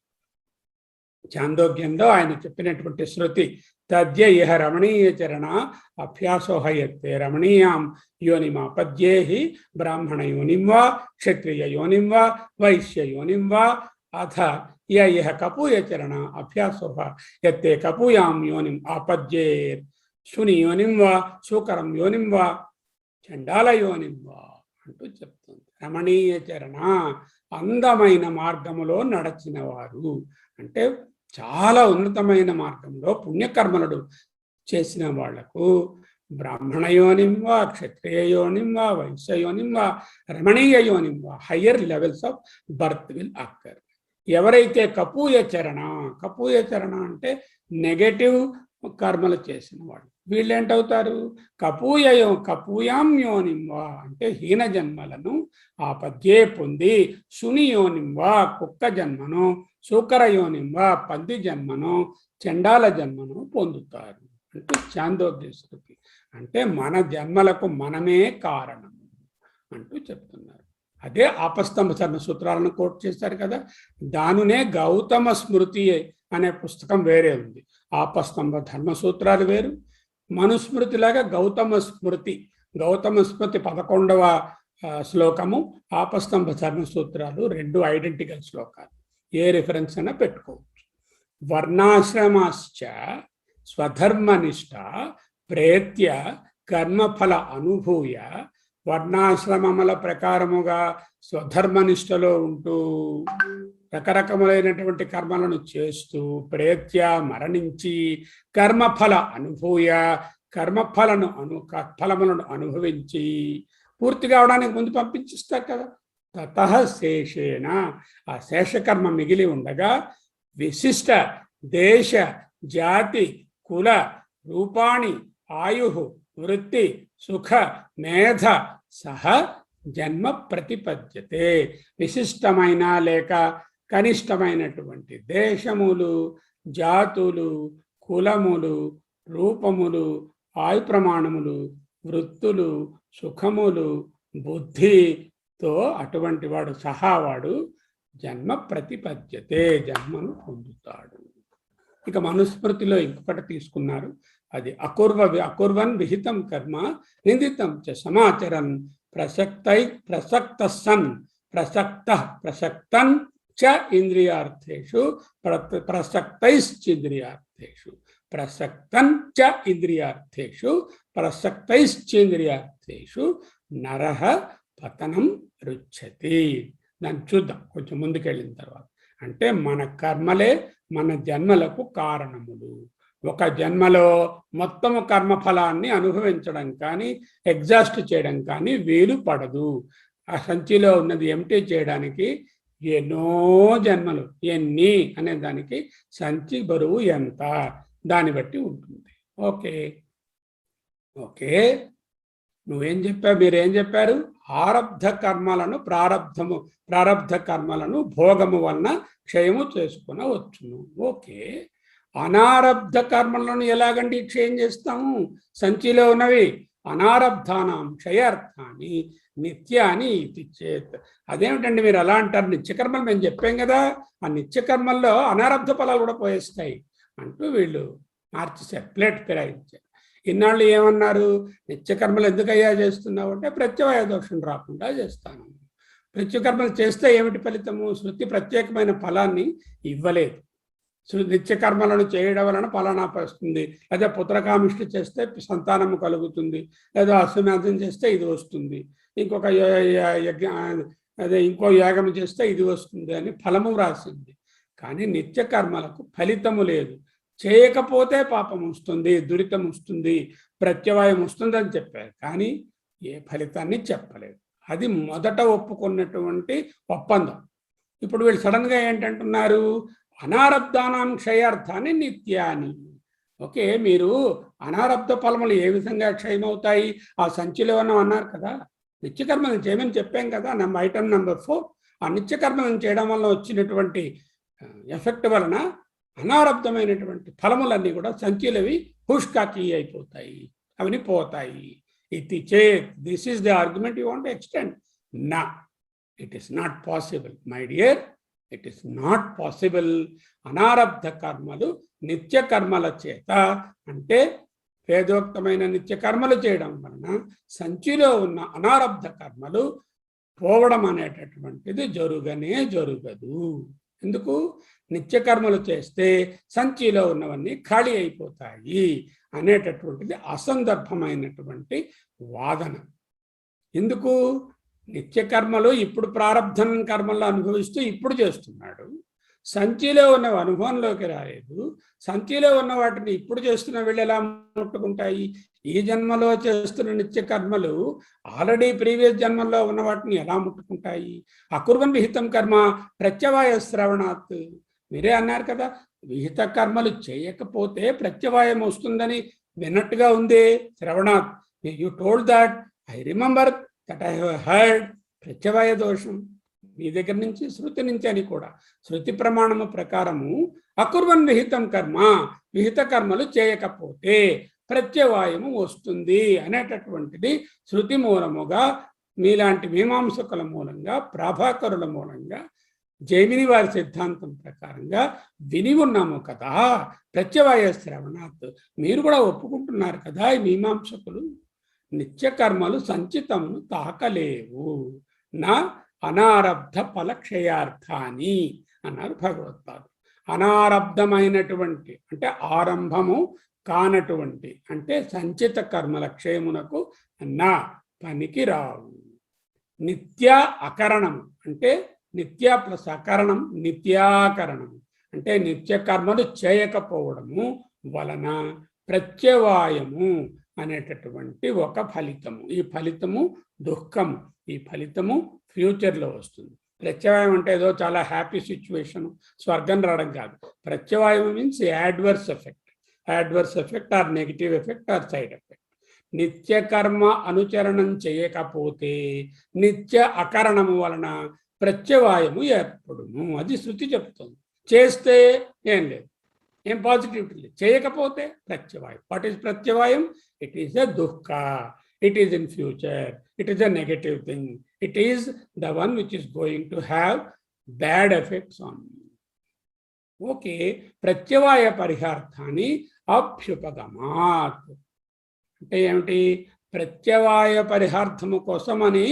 చాందోగ్యంలో ఆయన చెప్పినటువంటి శృతి తద్య ఇహ రమణీయ చరణ అభ్యాసోహయత్తే రమణీయాం యోనిమాపద్యేహి బ్రాహ్మణ యోనిం వా క్షత్రియ యోనిం వా వైశ్య యోనిం వా అథ ఇహ కపూయ చరణ అభ్యాసోహ యత్తే కపూయాం యోనిం ఆపద్యేర్ శుని యోనిం వా శూకరం యోనిం వా చండాల యోనిం వా అంటూ చెప్తుంది. రమణీయ చరణ అందమైన మార్గములో నడచిన వారు అంటే చాలా ఉన్నతమైన మార్గంలో పుణ్యకర్మలను చేసిన వాళ్లకు బ్రాహ్మణ యోనిం వా క్షత్రియ యోనిం వా వైశ్య యోనిం వా రమణీయ యోనిం వా higher levels of birth will అక్కర్. ఎవరైతే కపూయ చరణ అంటే నెగటివ్ కర్మలు చేసిన వాళ్ళు, వీళ్ళు ఏంటవుతారు? కపూయాం యోనిం వా అంటే హీన జన్మలను ఆపద్యే పొంది, శుని యోనిం వా కుక్క జన్మను, శూకర యోనిం వా పంది జన్మను, చండాల జన్మను పొందుతారు అంటూ చాందోగ్య శృతి. అంటే మన జన్మలకు మనమే కారణం అంటూ చెప్తున్నారు. అదే ఆపస్తంభ చర్మ సూత్రాలను కోట్ చేశారు కదా. దానినే గౌతమ స్మృతి అనే పుస్తకం వేరే ఉంది. ఆపస్తంభ ధర్మ సూత్రాలు వేరు, మనుస్మృతిలాగా గౌతమ స్మృతి 11వ శ్లోకము, ఆపస్తంభ ధర్మ సూత్రాలు 2 ఐడెంటికల్ శ్లోకాలు. ఏ రిఫరెన్స్ అయినా పెట్టుకోవచ్చు. వర్ణాశ్రమాశ్చ స్వధర్మనిష్ట ప్రేత్య కర్మఫల అనుభూయ, వర్ణాశ్రమముల ప్రకారముగా స్వధర్మనిష్టలో ఉంటూ రకరకములైనటువంటి కర్మలను చేస్తూ ప్రేత్య మరణించి కర్మఫల అనుభూయ ఫలములను అనుభవించి పూర్తి కావడానికి ముందు పంపించిస్తారు కదా. తతః శేషేణ ఆ శేషకర్మ మిగిలి ఉండగా విశిష్ట దేశ జాతి కుల రూపాణి ఆయు వృత్తి సుఖ మేధ సహ జన్మ ప్రతిపద్యతే. విశిష్టమైన లేక కనిష్టమైనటువంటి దేశములు, జాతులు, కులములు, రూపములు, ఆయు ప్రమాణములు, వృత్తులు, సుఖములు, బుద్ధితో అటువంటి వాడు సహా వాడు జన్మ ప్రతిపద్యతే జన్మను పొందుతాడు. ఇక మనుస్మృతిలో ఇంకొకటి తీసుకున్నారు. అది అకుర్వన్ విహితం కర్మ నిందితం చ సమాచరన్ ప్రసక్తన్ చ ఇంద్రియార్థేషు ప్రసక్తైశ్చేంద్రియార్థేషు నరః పతనం రుచ్యతి. దాన్ని చూద్దాం కొంచెం ముందుకెళ్ళిన తర్వాత. అంటే మన కర్మలే మన జన్మలకు కారణములు. ఒక జన్మలో మొత్తము కర్మఫలాన్ని అనుభవించడం కానీ ఎగ్జాస్ట్ చేయడం కానీ వీలు పడదు. ఆ సంచిలో ఉన్నది ఎంటీ చేయడానికి ఎన్నో జన్మలు, ఎన్ని అనే దానికి సంచి బరువు ఎంత దాన్ని బట్టి ఉంటుంది. ఓకే నువ్వేం చెప్పావు, మీరేం చెప్పారు? ఆరబ్ధ కర్మలను ప్రారబ్ధ కర్మలను భోగము వలన క్షయము చేసుకునవచ్చును. ఓకే, అనారబ్ధ కర్మలను ఎలాగండి క్షయం చేస్తాము? సంచిలో ఉన్నవి అనారబ్ధానాం క్షయార్థాన్ని నిత్యాని ఇది చేత్. అదేమిటండి మీరు అలా అంటారు? నిత్యకర్మలు మేము చెప్పాం కదా, ఆ నిత్యకర్మల్లో అనారబ్ధ ఫలాలు కూడా పోయేస్తాయి అంటూ వీళ్ళు మార్చేశారు, ప్లేట్ ఫిరాయించారు. ఇన్నాళ్ళు ఏమన్నారు? నిత్యకర్మలు ఎందుకయ్యా చేస్తున్నావు అంటే ప్రత్యవాయ దోషం రాకుండా చేస్తాను. నిత్యకర్మలు చేస్తే ఏమిటి ఫలితము? శృతి ప్రత్యేకమైన ఫలాన్ని ఇవ్వలేదు. నిత్యకర్మలను చేయడం వలన ఫలానా వస్తుంది, లేదా పుత్రకామిష్టి చేస్తే సంతానము కలుగుతుంది, లేదా అశ్వమేధం చేస్తే ఇది వస్తుంది, ఇంకొక అదే ఇంకో యాగం చేస్తే ఇది వస్తుంది అని ఫలము వ్రాసింది. కానీ నిత్య కర్మలకు ఫలితము లేదు. చేయకపోతే పాపం వస్తుంది, దురితం వస్తుంది, ప్రత్యవాయం వస్తుంది అని చెప్పారు. కానీ ఏ ఫలితాన్ని చెప్పలేదు. అది మొదట ఒప్పుకున్నటువంటి ఒప్పందం. ఇప్పుడు వీళ్ళు సడన్గా ఏంటంటున్నారు, అనారబ్ధానాం క్షయార్థాన్ని నిత్యాని. ఓకే, మీరు అనారబ్ధ ఫలములు ఏ విధంగా క్షయమవుతాయి, ఆ సంచిలో అన్నారు కదా, నిత్యకర్మలను చేయమని చెప్పాం కదా. Item number 4. ఆ నిత్యకర్మలను చేయడం వల్ల వచ్చినటువంటి ఎఫెక్ట్ వలన అనారబ్ధమైనటువంటి ఫలములన్నీ కూడా సంచిలవి హుష్కాకి అయిపోతాయి, అవన్నీ పోతాయి. ఇది this is the argument you want to extend. నా, it is not possible my dear, it is not possible. అనారబ్ధ కర్మలు నిత్య కర్మల చేత, అంటే వేదోక్తమైన నిత్య కర్మలు చేయడం వలన సంచిలో ఉన్న అనారబ్ధ కర్మలు పోవడం అనేటటువంటిది జరగదు. ఎందుకు? నిత్య కర్మలు చేస్తే సంచిలో ఉన్నవన్నీ ఖాళీ అయిపోతాయి అనేటటువంటిది అసందర్భమైనటువంటి వాదన. ఎందుకు? నిత్య కర్మలు ఇప్పుడు ప్రారబ్ధ కర్మలు అనుభవిస్తూ ఇప్పుడు చేస్తున్నాడు. సంచిలో ఉన్న అనుభవంలోకి రాలేదు. సంచిలో ఉన్న వాటిని ఇప్పుడు చేస్తున్న వీళ్ళు ఎలా ముట్టుకుంటాయి? ఈ జన్మలో చేస్తున్న నిత్య కర్మలు ఆల్రెడీ ప్రీవియస్ జన్మలో ఉన్న వాటిని ఎలా ముట్టుకుంటాయి? అకుర్వన్ విహితం కర్మ ప్రత్యవాయ శ్రవణాత్. మీరే అన్నారు కదా, విహిత కర్మలు చేయకపోతే ప్రత్యవాయం వస్తుందని విన్నట్టుగా ఉంది. శ్రవణాత్, you told that, I remember that I have heard. ప్రత్యవాయ దోషం మీ దగ్గర నుంచి, శృతి నుంచి అని కూడా. శృతి ప్రమాణము ప్రకారము అకుర్వన్ విహితం కర్మ, విహిత కర్మలు చేయకపోతే ప్రత్యవాయము వస్తుంది అనేటటువంటిది శృతి మూలముగా, మీలాంటి మీమాంసకుల మూలంగా, ప్రభాకరుల మూలంగా, జైమిని వారి సిద్ధాంతం ప్రకారంగా విని ఉన్నాము కదా. ప్రత్యవాయ శ్రవణాత్ మీరు కూడా ఒప్పుకుంటున్నారు కదా ఈ మీమాంసకులు. నిత్య కర్మలు సంచితమును తాకలేవు. నా అనారబ్ధ ఫలక్షయార్థాన్ని అన్నారు భగవత్పాదు. అనారబ్ధమైనటువంటి అంటే ఆరంభము కానటువంటి, అంటే సంచిత కర్మల క్షయమునకు నా పనికి రావు. నిత్య అకరణము అంటే నిత్య ప్లస్ అకరణం నిత్యాకరణము, అంటే నిత్య కర్మలు చేయకపోవడము వలన ప్రత్యవాయము అనేటటువంటి ఒక ఫలితము. ఈ ఫలితము దుఃఖము. ఈ ఫలితము ఫ్యూచర్లో వస్తుంది. ప్రత్యవాయం అంటే ఏదో చాలా హ్యాపీ సిచ్యువేషన్, స్వర్గం రావడం కాదు. ప్రత్యవాయం means adverse effect. Adverse effect or negative effect or side effect. నిత్య కర్మ అనుచరణం చేయకపోతే నిత్య అకరణము వలన ప్రత్యవాయము ఏర్పడును. అది శృతి చెప్తుంది. చేస్తే ఏం లేదు, ఏం పాజిటివిటీ లేదు. చేయకపోతే ప్రత్యవాయం. వాట్ ఈస్ ప్రత్యవాయం? ఇట్ ఈస్ ఎ దుఃఖ. It is in future. It is a negative thing. It is the one which is going to have bad effects on you. Okay. Pratyavaya pariharthani abhyupagamat. అంటే ఏమిటి? ప్రత్యవాయ పరిహార్థము కోసమని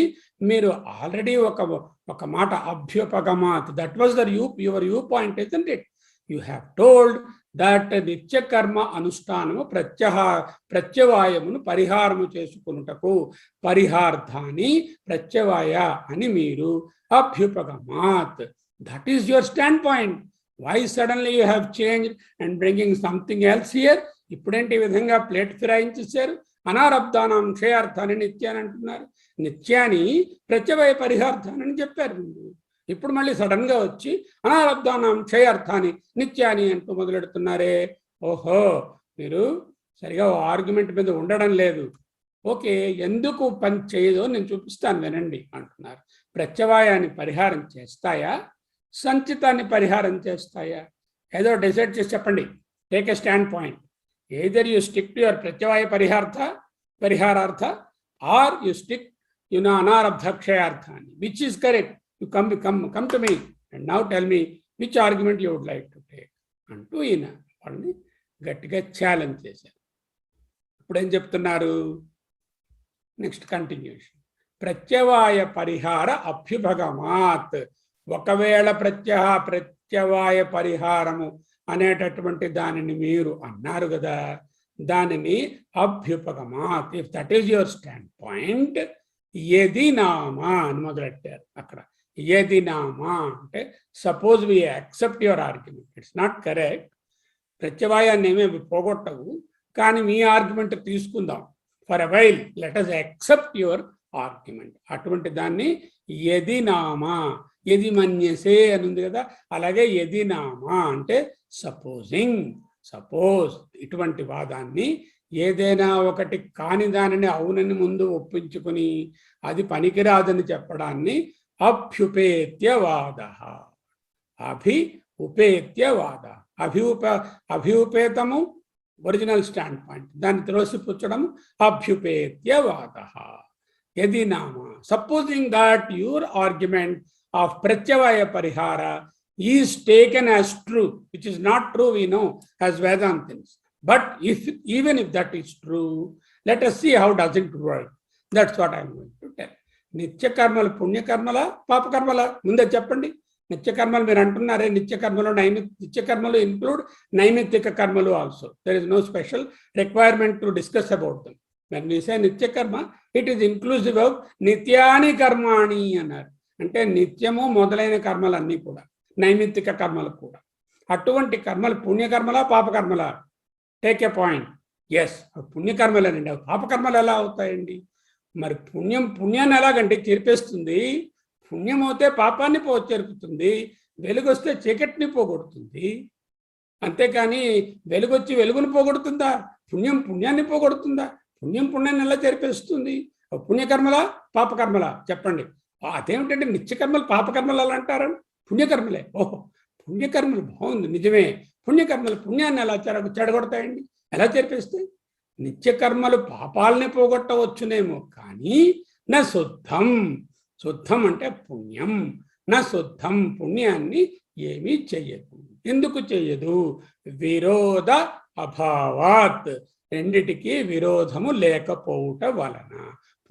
మీరు already ఒక మాట అభ్యుపగమాత్. That was your view point, isn't it? You have told that నిత్య కర్మ అనుష్ఠానము ప్రత్యవాయమును పరిహారము చేసుకున్నటకు పరిహార్థాన్ని ప్రత్యవాయ అని మీరు అభ్యుపగమాత్. That is your stand point. Why suddenly you have change and bringing something else here? ఇప్పుడేంటి ఈ విధంగా ప్లేట్ ఫిరాయించేశారు? అనారబ్ధానం క్షయార్థాన్ని నిత్యాన్ని అంటున్నారు. నిత్యాన్ని ప్రత్యవాయ పరిహార్థాన్ని చెప్పారు ముందు. ఇప్పుడు మళ్ళీ సడన్గా వచ్చి అనారబ్ధానం క్షయార్థాన్ని నిత్యాన్ని అంటూ మొదలెడుతున్నారే. ఓహో, మీరు సరిగా ఆర్గ్యుమెంట్ మీద ఉండడం లేదు. ఓకే, ఎందుకు పని చేయదో నేను చూపిస్తాను వినండి అంటున్నారు. ప్రత్యవాయాన్ని పరిహారం చేస్తాయా, సంచితాన్ని పరిహారం చేస్తాయా? ఏదో డిసైడ్ చేసి చెప్పండి. Take a stand point. Either you stick to your ప్రత్యవాయ పరిహారార్థ ఆర్ యూ స్టిక్ అనారబ్ధ క్షయార్థాన్ని. Which is correct? You come to me and now tell me which argument you would like to take అంటూ ఈయన వాళ్ళని గట్టిగా ఛాలెంజ్ చేశారు. ఇప్పుడు ఏం చెప్తున్నారు? Next continuation. ప్రత్యవాయ పరిహార అభ్యుపగమాత్. ఒకవేళ ప్రత్యవాయ పరిహారము అనేటటువంటి దానిని మీరు అన్నారు కదా, దానిని అభ్యుపగమాత్. If that is your stand point, ఏది నామా అని మొదలెట్టారు. అక్కడ యది నామా అంటే suppose we accept your argument, it's not correct, ప్రత్యవాయాన్ని ఏమేమి పోగొట్టవు, కానీ మీ ఆర్గ్యుమెంట్ తీసుకుందాం, for a while let us accept your argument. అటువంటి దాన్ని యది నామా, యది మన్యసే అని ఉంది కదా, అలాగే యది నామా అంటే సపోజింగ్, సపోజ్ ఇటువంటి వాదాన్ని, ఏదైనా ఒకటి కాని దానిని అవునని ముందు ఒప్పించుకుని అది పనికిరాదని చెప్పడాన్ని అభ్యుపేత్యవాద. ఉపేత్యవాద, అభ్యుపేతము ఒరిజినల్ స్టాండ్ పాయింట్, దాన్ని త్రోసిపుచ్చడం అభ్యుపేత్యవాద. యది నామ, supposing that your argument of pratyavaya parihara is taken as true, which is not true, we know, as Vedantins. But even if that is true, let us see how does it work. That's what I am going to tell. నిత్య కర్మలు పుణ్యకర్మల పాపకర్మల ముందే చెప్పండి. నిత్య కర్మలు మీరు అంటున్నారే, నిత్య కర్మలు include నైమిత్తిక కర్మలు also. There is no special requirement to discuss about them. when we say నిత్య కర్మ, it is inclusive of నిత్యాని కర్మాణి అన్నారు. అంటే నిత్యము మొదలైన కర్మలన్నీ కూడా, నైమిత్తిక కర్మలు కూడా. అటువంటి కర్మలు పుణ్యకర్మలా పాపకర్మలా? Take a point. ఎస్, పుణ్యకర్మలేనండి. అవి పాపకర్మలు ఎలా అవుతాయండి? మరి పుణ్యాన్ని ఎలాగంటే చెరిపేస్తుంది. పుణ్యం అవుతే పాపాన్ని చెరుపుతుంది, వెలుగొస్తే చీకటిని పోగొడుతుంది. అంతేకాని వెలుగొచ్చి వెలుగును పోగొడుతుందా? పుణ్యాన్ని పోగొడుతుందా? పుణ్యాన్ని ఎలా చెరిపేస్తుంది? పుణ్యకర్మలా పాపకర్మలా చెప్పండి. అదేమిటంటే నిత్యకర్మలు పాపకర్మలు అలా అంటారని? పుణ్యకర్మలే. ఓహో, పుణ్యకర్మలు బాగుంది, నిజమే. పుణ్యకర్మలు పుణ్యాన్ని ఎలా చెడగొడతాయండి? ఎలా చెరిపేస్తాయి? నిత్యకర్మలు పాపాలని పోగొట్టవచ్చునేమో, కానీ నా శుద్ధం అంటే పుణ్యం. నా శుద్ధం, పుణ్యాన్ని ఏమీ చెయ్యదు. ఎందుకు చెయ్యదు? విరోధ అభావాత్, రెండిటికి విరోధము లేకపోవుట వలన.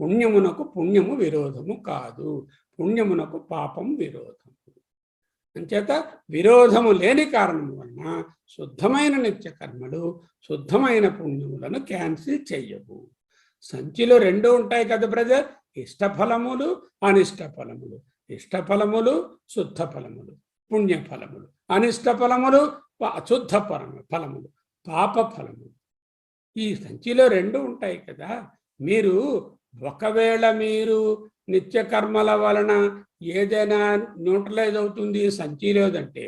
పుణ్యము విరోధము కాదు, పుణ్యమునకు పాపం విరోధము. అంచేత విరోధము లేని కారణం వలన శుద్ధమైన నిత్య కర్మలు శుద్ధమైన పుణ్యములను క్యాన్సిల్ చెయ్యవు. సంచిలో రెండు ఉంటాయి కదా బ్రదర్, ఇష్టఫలములు అనిష్ట ఫలములు. ఇష్టఫలములు శుద్ధ ఫలములు, పుణ్యఫలములు. అనిష్ట ఫలములు అశుద్ధ ఫలములు, పాప ఫలములు. ఈ సంచిలో రెండు ఉంటాయి కదా. ఒకవేళ మీరు నిత్య కర్మల వలన ఏదైనా న్యూట్రలైజ్ అవుతుంది సంచి లేదంటే,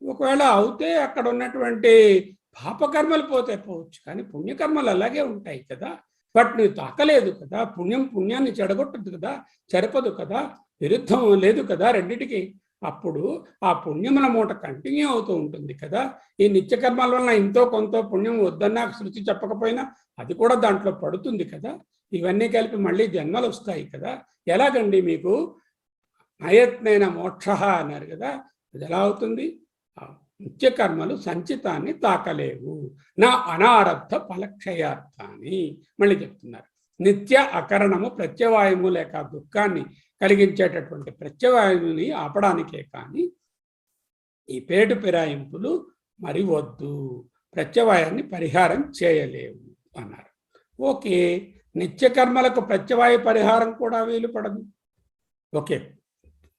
ఒకవేళ అవుతే అక్కడ ఉన్నటువంటి పాపకర్మలు పోవచ్చు, కానీ పుణ్యకర్మలు అలాగే ఉంటాయి కదా. బట్ నువ్వు తాకలేదు కదా, పుణ్యాన్ని చెడగొట్టదు కదా, చెరపదు కదా, విరుద్ధం లేదు కదా రెండిటికి. అప్పుడు ఆ పుణ్యముల మూట కంటిన్యూ అవుతూ ఉంటుంది కదా. ఈ నిత్యకర్మల వలన ఇంతో కొంత పుణ్యం వద్దన్నా శృతి చెప్పకపోయినా అది కూడా దాంట్లో పడుతుంది కదా. ఇవన్నీ కలిపి మళ్ళీ జన్మలు వస్తాయి కదా. ఎలాగండి? మీకు అయత్నైన మోక్ష అన్నారు కదా, అది ఎలా అవుతుంది? నిత్యకర్మలు సంచితాన్ని తాకలేవు. నా అనారబ్ధ ఫలక్షయార్థాన్ని మళ్ళీ చెప్తున్నారు. నిత్య అకరణము ప్రత్యవాయము లేక దుఃఖాన్ని కలిగించేటటువంటి ప్రత్యవాయుని ఆపడానికే కానీ ఈ పేటు ఫిరాయింపులు మరి వద్దు, ప్రత్యవాయాన్ని పరిహారం చేయలేవు అన్నారు. ఓకే, నిత్యకర్మలకు ప్రత్యవాయ పరిహారం కూడా వీలు పడదు. ఓకే,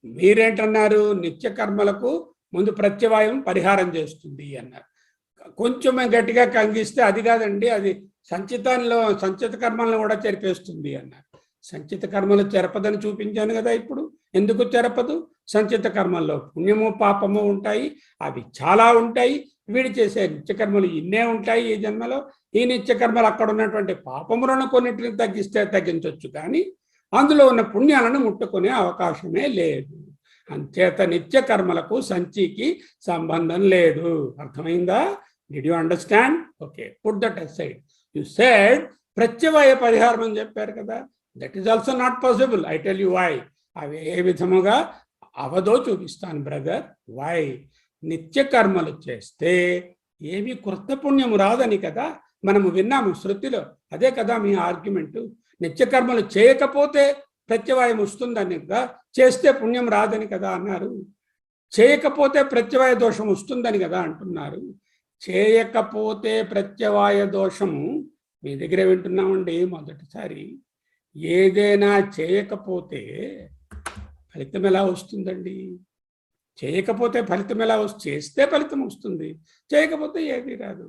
మీరేంటన్నారు? నిత్యకర్మలకు ముందు ప్రత్యవాయం పరిహారం చేస్తుంది అన్నారు. కొంచెం గట్టిగా కంగిస్తే అది కాదండి, అది సంచిత కర్మలను కూడా చెరిపేస్తుంది అన్నారు. సంచిత కర్మలు చెరపదని చూపించాను కదా. ఇప్పుడు ఎందుకు చెరపదు? సంచిత కర్మల్లో పుణ్యము పాపము ఉంటాయి, అవి చాలా ఉంటాయి. వీడి చేసే నిత్యకర్మలు ఇన్నే ఉంటాయి ఈ జన్మలో. ఈ నిత్యకర్మలు అక్కడ ఉన్నటువంటి పాపములను కొన్నిటిని తగ్గించవచ్చు, కానీ అందులో ఉన్న పుణ్యాలను ముట్టుకునే అవకాశమే లేదు. అంచేత నిత్య కర్మలకు సంచికి సంబంధం లేదు. అర్థమైందా? Did you understand? Okay, put that aside. You said ప్రత్యవాయ పరిహారం అని చెప్పారు కదా. That is also not possible. I tell you why. అవి ఏ విధముగా అవదో చూపిస్తాను బ్రదర్. వై? నిత్య కర్మలు చేస్తే ఏమి కృత పుణ్యము రాదని కదా మనము విన్నాము శృతిలో. అదే కదా మీ ఆర్గ్యుమెంటు. నిత్యకర్మలు చేయకపోతే ప్రత్యవాయం వస్తుందని కదా, చేస్తే పుణ్యం రాదని కదా అన్నారు. చేయకపోతే ప్రత్యవాయ దోషం వస్తుందని కదా అంటున్నారు. చేయకపోతే ప్రత్యవాయ దోషము మీ దగ్గర వింటున్నామండి మొదటిసారి. ఏదైనా చేయకపోతే ఫలితం ఎలా వస్తుందండి? చేయకపోతే ఫలితం ఎలా చేస్తే ఫలితం వస్తుంది, చేయకపోతే ఏది రాదు.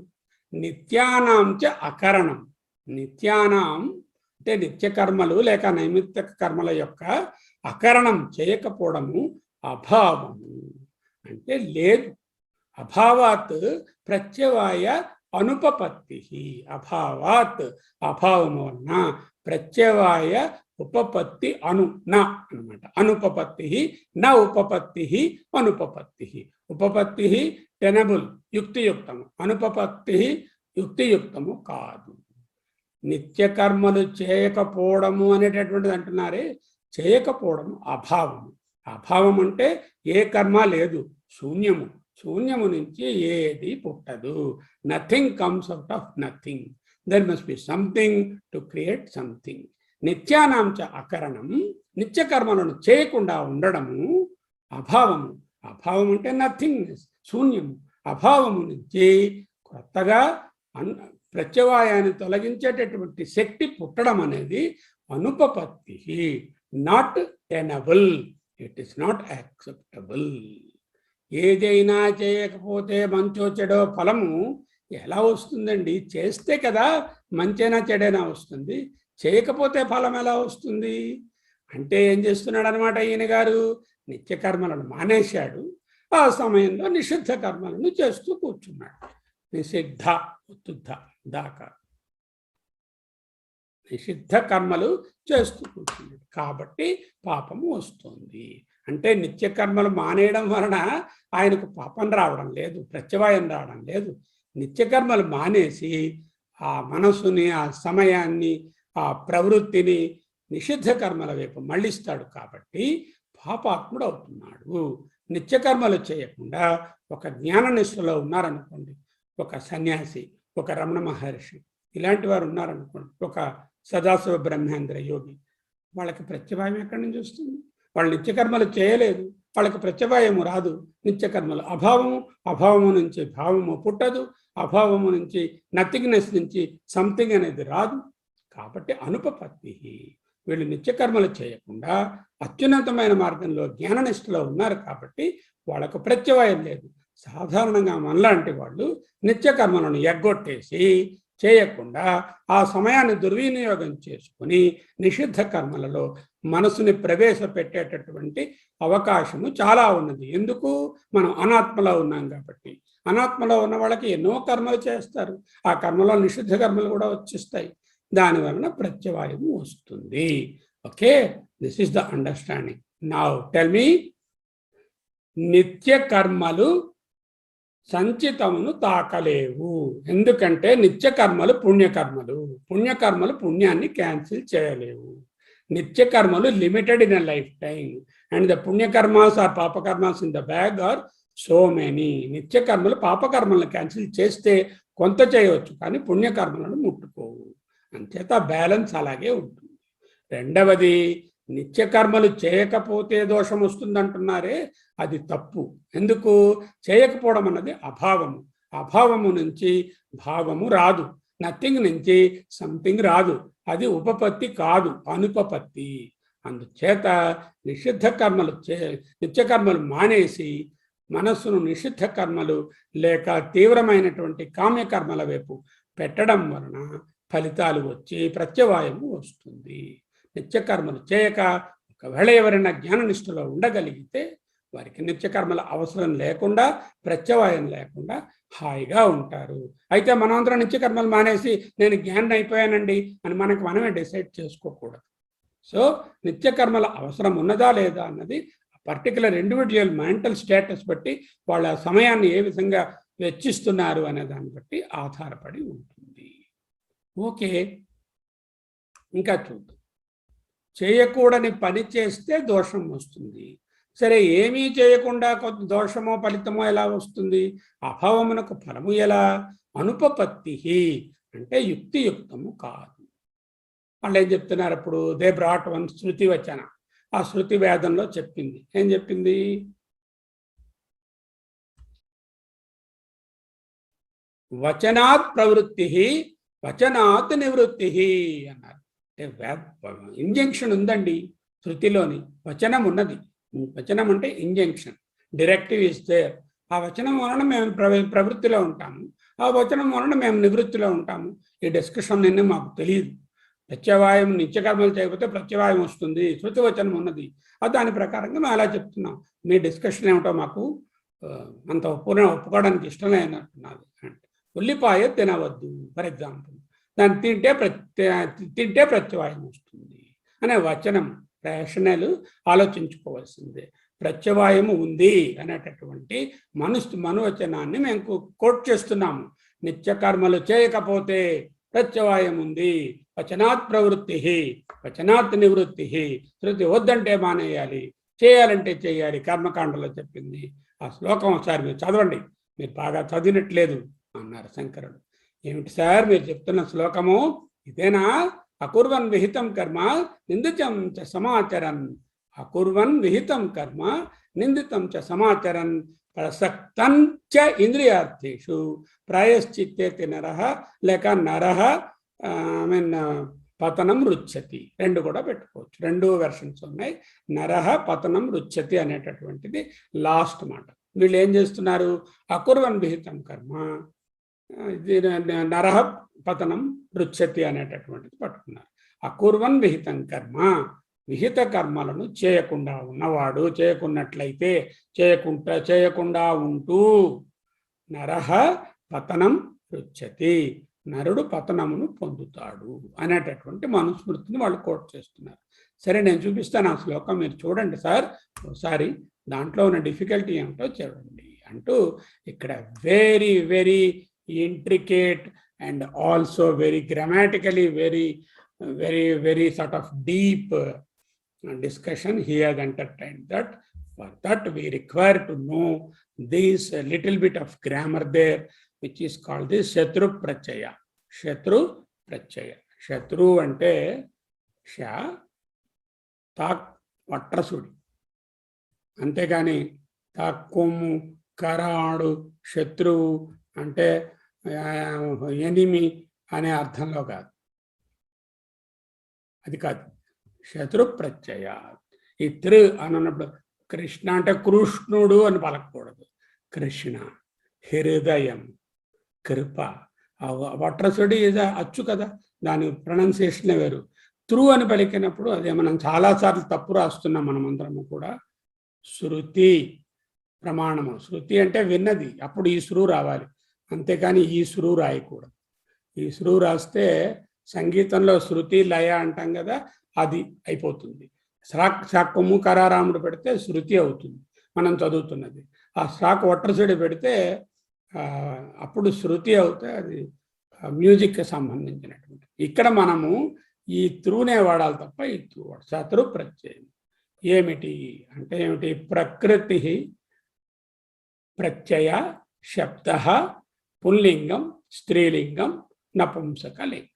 నిత్యానాం చ అకరణం. నిత్యానాం అంటే నిత్య కర్మలు లేక నైమిత్తిక కర్మల యొక్క అకరణం చేయకపోవడము అభావము అంటే లేదు. అభావాత్ ప్రత్యవాయ అనుపపత్తి. అభావాత్ అభావము వలన ప్రత్యవాయ ఉపపత్తి నా అనమాట. అనుపపత్తి నా ఉపపత్తి అనుపపత్తి. ఉపపత్తి టెనబుల్ యుక్తియుక్తము, అనుపపత్తి యుక్తియుక్తము కాదు. నిత్య కర్మలు చేయకపోవడము అనేటటువంటిది అంటున్నారే, చేయకపోవడము అభావము. అభావం అంటే ఏ కర్మ లేదు, శూన్యము. శూన్యము నుంచి ఏది పుట్టదు. Nothing comes out of nothing. There must be something to create something. నిత్యానాంచ అకరణం, నిత్య కర్మలను చేయకుండా ఉండడము అభావము. అభావం అంటే నథింగ్, శూన్యము. అభావము నుంచి కొత్తగా ప్రత్యవాయాన్ని తొలగించేటటువంటి శక్తి పుట్టడం అనేది అనుపపత్తి, not tenable. It is not acceptable. ఏదైనా చేయకపోతే మంచో చెడో ఫలము ఎలా వస్తుందండి? చేస్తే కదా మంచైనా చెడైనా వస్తుంది, చేయకపోతే ఫలం ఎలా వస్తుంది? అంటే ఏం చేస్తున్నాడు అనమాట ఈయన గారు? నిత్య కర్మలను మానేశాడు, ఆ సమయంలో నిషిద్ధ కర్మలను చేస్తూ కూర్చున్నాడు. నిషిద్ధ దాకా నిషిద్ధ కర్మలు చేస్తూ కూర్చున్నాడు కాబట్టి పాపము వస్తుంది. అంటే నిత్య కర్మలు మానేయడం వలన ఆయనకు పాపం రావడం లేదు, ప్రత్యవాయం రావడం లేదు. నిత్య కర్మలు మానేసి ఆ మనస్సుని, ఆ సమయాన్ని, ఆ ప్రవృత్తిని నిషిద్ధ కర్మల వైపు మళ్ళిస్తాడు కాబట్టి పాపాత్ముడు అవుతున్నాడు. నిత్యకర్మలు చేయకుండా ఒక జ్ఞాననిష్టలో ఉన్నారనుకోండి, ఒక సన్యాసి, ఒక రమణ మహర్షి, ఇలాంటి వారు ఉన్నారనుకోండి, ఒక సదాశివ బ్రహ్మేంద్ర యోగి, వాళ్ళకి ప్రత్యవాయం ఎక్కడి నుంచి వస్తుంది? వాళ్ళు నిత్యకర్మలు చేయలేదు, వాళ్ళకి ప్రత్యవాయము రాదు. నిత్యకర్మలు అభావము, అభావము నుంచి భావము పుట్టదు, అభావము నుంచి నథింగ్నెస్ నుంచి సంథింగ్ అనేది రాదు. కాబట్టి అనుపపత్తి. వీళ్ళు నిత్యకర్మలు చేయకుండా అత్యున్నతమైన మార్గంలో జ్ఞాననిష్టలో ఉన్నారు కాబట్టి వాళ్ళకు ప్రత్యవాయం లేదు. సాధారణంగా మనలాంటి వాళ్ళు నిత్యకర్మలను ఎగ్గొట్టేసి చేయకుండా ఆ సమయాన్ని దుర్వినియోగం చేసుకుని నిషిద్ధ కర్మలలో మనసుని ప్రవేశపెట్టేటటువంటి అవకాశము చాలా ఉన్నది. ఎందుకు? మనం అనాత్మలో ఉన్నాం కాబట్టి. అనాత్మలో ఉన్న వాళ్ళకి ఎన్నో కర్మలు చేస్తారు, ఆ కర్మలో నిషిద్ధ కర్మలు కూడా వచ్చేస్తాయి, దానివలన ప్రత్యవాయము వస్తుంది. Okay, this is the understanding. Now tell me, నిత్య కర్మలు సంచితమును తాకలేవు. ఎందుకంటే నిత్య కర్మలు పుణ్యకర్మలు, పుణ్యకర్మలు పుణ్యాన్ని క్యాన్సిల్ చేయలేవు. నిత్య కర్మలు limited in a lifetime and the పుణ్యకర్మాస్ ఆర్ పాపకర్మాస్ in the bag are so many. నిత్య కర్మలు పాపకర్మలను క్యాన్సిల్ చేస్తే కొంత చేయవచ్చు, కానీ పుణ్యకర్మలను ముట్టుకోవు. అంచేత బ్యాలెన్స్ అలాగే ఉంటుంది. రెండవది, నిత్యకర్మలు చేయకపోతే దోషం వస్తుందంటున్నారే, అది తప్పు. ఎందుకు? చేయకపోవడం అన్నది అభావము. అభావము నుంచి భావము రాదు, నథింగ్ నుంచి సంథింగ్ రాదు. అది ఉపపత్తి కాదు, అనుపపత్తి. అందుచేత నిషిద్ధ కర్మలు నిత్యకర్మలు మానేసి మనస్సును నిషిద్ధ కర్మలు లేక తీవ్రమైనటువంటి కామ్యకర్మల వైపు పెట్టడం వలన ఫలితాలు వచ్చి ప్రత్యవాయము వస్తుంది. నిత్యకర్మలు చేయక ఒకవేళ ఎవరైనా జ్ఞాననిష్టలో ఉండగలిగితే వారికి నిత్యకర్మల అవసరం లేకుండా, ప్రత్యవాయం లేకుండా హాయిగా ఉంటారు. అయితే మనమందరం నిత్యకర్మలు మానేసి నేను జ్ఞానం అయిపోయానండి అని మనకు మనమే డిసైడ్ చేసుకోకూడదు. సో నిత్యకర్మల అవసరం ఉన్నదా లేదా అన్నది పర్టికులర్ ఇండివిజువల్ మెంటల్ స్టేటస్ బట్టి, వాళ్ళ సమయాన్ని ఏ విధంగా వెచ్చిస్తున్నారు అనే దాన్ని బట్టి ఆధారపడి ఉంటుంది. ఓకే, ఇంకా చూద్దాం. చేయకూడని పని చేస్తే దోషం వస్తుంది. సరే, ఏమీ చేయకుండా కొంత దోషమో ఫలితమో ఎలా వస్తుంది? అభావమునకు ఫలము ఎలా? అనుపపత్తి అంటే యుక్తియుక్తము కాదు. వాళ్ళు ఏం చెప్తున్నారు అప్పుడు? దే బ్రాట్ వన్ శృతి వచన. ఆ శృతి వేదంలో చెప్పింది. ఏం చెప్పింది? వచనాత్ ప్రవృత్తి వచనాత్ నివృత్తి అన్నారు. ఇంజంక్షన్ ఉందండి శృతిలోని, వచనం ఉన్నది, వచనం అంటే ఇంజంక్షన్, డైరెక్టివ్ ఇస్ దేర్. ఆ వచనం వలన మేము ప్రవృత్తిలో ఉంటాము, ఆ వచనం వలన మేము నివృత్తిలో ఉంటాము. ఈ డిస్కషన్ నిన్న మాకు తెలియదు. ప్రత్యవాయం నిత్యకర్మలు చేయకపోతే ప్రత్యవాయం వస్తుంది, శృతి వచనం ఉన్నది. దాని ప్రకారంగా మేము అలా చెప్తున్నాం. మీ డిస్కషన్ ఏమిటో మాకు అంత ఒప్పుకోవడానికి ఇష్టం లేనట్టున్నది. ఉల్లిపాయ తినవద్దు ఫర్ ఎగ్జాంపుల్, దాన్ని తింటే ప్రత్యవాయం వస్తుంది అనే వచనం రేషనల్ ఆలోచించుకోవాల్సిందే. ప్రత్యవాయము ఉంది అనేటటువంటి మనువచనాన్ని మేము కోట్ చేస్తున్నాము. నిత్యకర్మలు చేయకపోతే ప్రత్యవాయం ఉంది. వచనాత్ ప్రవృత్తి, వచనాత్ నివృత్తి. శృతి వద్దంటే మానేయాలి, చేయాలంటే చేయాలి, కర్మకాండలో చెప్పింది. ఆ శ్లోకం ఒకసారి మీరు చదవండి, మీరు బాగా చదివినట్లేదు అన్నారు శంకరుడు. ఏమిటి సార్ మీరు చెప్తున్న శ్లోకము ఇదేనా? అకుర్వన్ విహితం కర్మ నిందితం చ సమాచరన్, అకుర్వన్ విహితం కర్మ నిందితం చ సమాచరన్ ప్రసక్తం చ ఇంద్రియార్థేషు ప్రాయశ్చిత్తేతి నరః లేక నరః పతనం రుచ్యతి. రెండు కూడా పెట్టుకోవచ్చు, రెండు వెర్షన్స్ ఉన్నాయి. నరః పతనం రుచ్యతి అనేటటువంటిది లాస్ట్ మాట. వీళ్ళు ఏం చేస్తున్నారు? అకుర్వన్ విహితం కర్మ నరః పతనం రుచ్యతి అనేటటువంటిది పట్టుకున్నారు. అకుర్వన్ విహితం కర్మ, విహిత కర్మలను చేయకుండా ఉన్నవాడు, చేయకున్నట్లయితే చేయకుండా ఉంటూ నరః పతనం రుచ్యతి, నరుడు పతనమును పొందుతాడు అనేటటువంటి మనుస్మృతిని వాళ్ళు కోట్ చేస్తున్నారు. సరే, నేను చూపిస్తాను ఆ శ్లోకం, మీరు చూడండి సార్ ఒకసారి. దాంట్లో ఉన్న డిఫికల్టీ ఏమిటో చూడండి అంటూ ఇక్కడ very very intricate and also very గ్రామాటికలీ very sort of deep discussion he has entertained. That for that we require to know this little bit of grammar there, which is called the shatru prachaya. Shatru prachaya. Shatru ante sha tak vatrasudi, అంతేగాని తక్కుము కరాడు శత్రువు అంటే enemy అనే అర్థంలో కాదు, అది కాదు. శత్రు ప్రత్యయ. ఈ త్రి అని అన్నప్పుడు కృష్ణ అంటే కృష్ణుడు అని పలకకూడదు. కృష్ణ, హృదయం, కృప. వట్రసుడి అచ్చు కదా, దాని ప్రొనౌన్సియేషన్ వేరు. త్రు అని పలికినప్పుడు అదే మనం చాలాసార్లు తప్పు రాస్తున్నాం మనమందరము కూడా. శృతి ప్రమాణము, శృతి అంటే విన్నది, అప్పుడు ఈ శృ రావాలి, అంతేకాని ఈ శృ రాయకూడదు. ఈ శృ రాస్తే సంగీతంలో శృతి లయ అంటాం కదా, అది అయిపోతుంది. శాక్కము కరారాముడు పెడితే శృతి అవుతుంది మనం చదువుతున్నది. ఆ శాక్ ఒట్రసుడి పెడితే అప్పుడు శృతి అవుతే అది మ్యూజిక్కి సంబంధించినటువంటి. ఇక్కడ మనము ఈ త్రూనే వాడాలి తప్ప ఈ త్రూ శత్రు ప్రత్యయం. ఏమిటి అంటే ఏమిటి? ప్రకృతి ప్రత్యయ శబ్ద పుల్లింగం స్త్రీలింగం నపుంసకలింగం.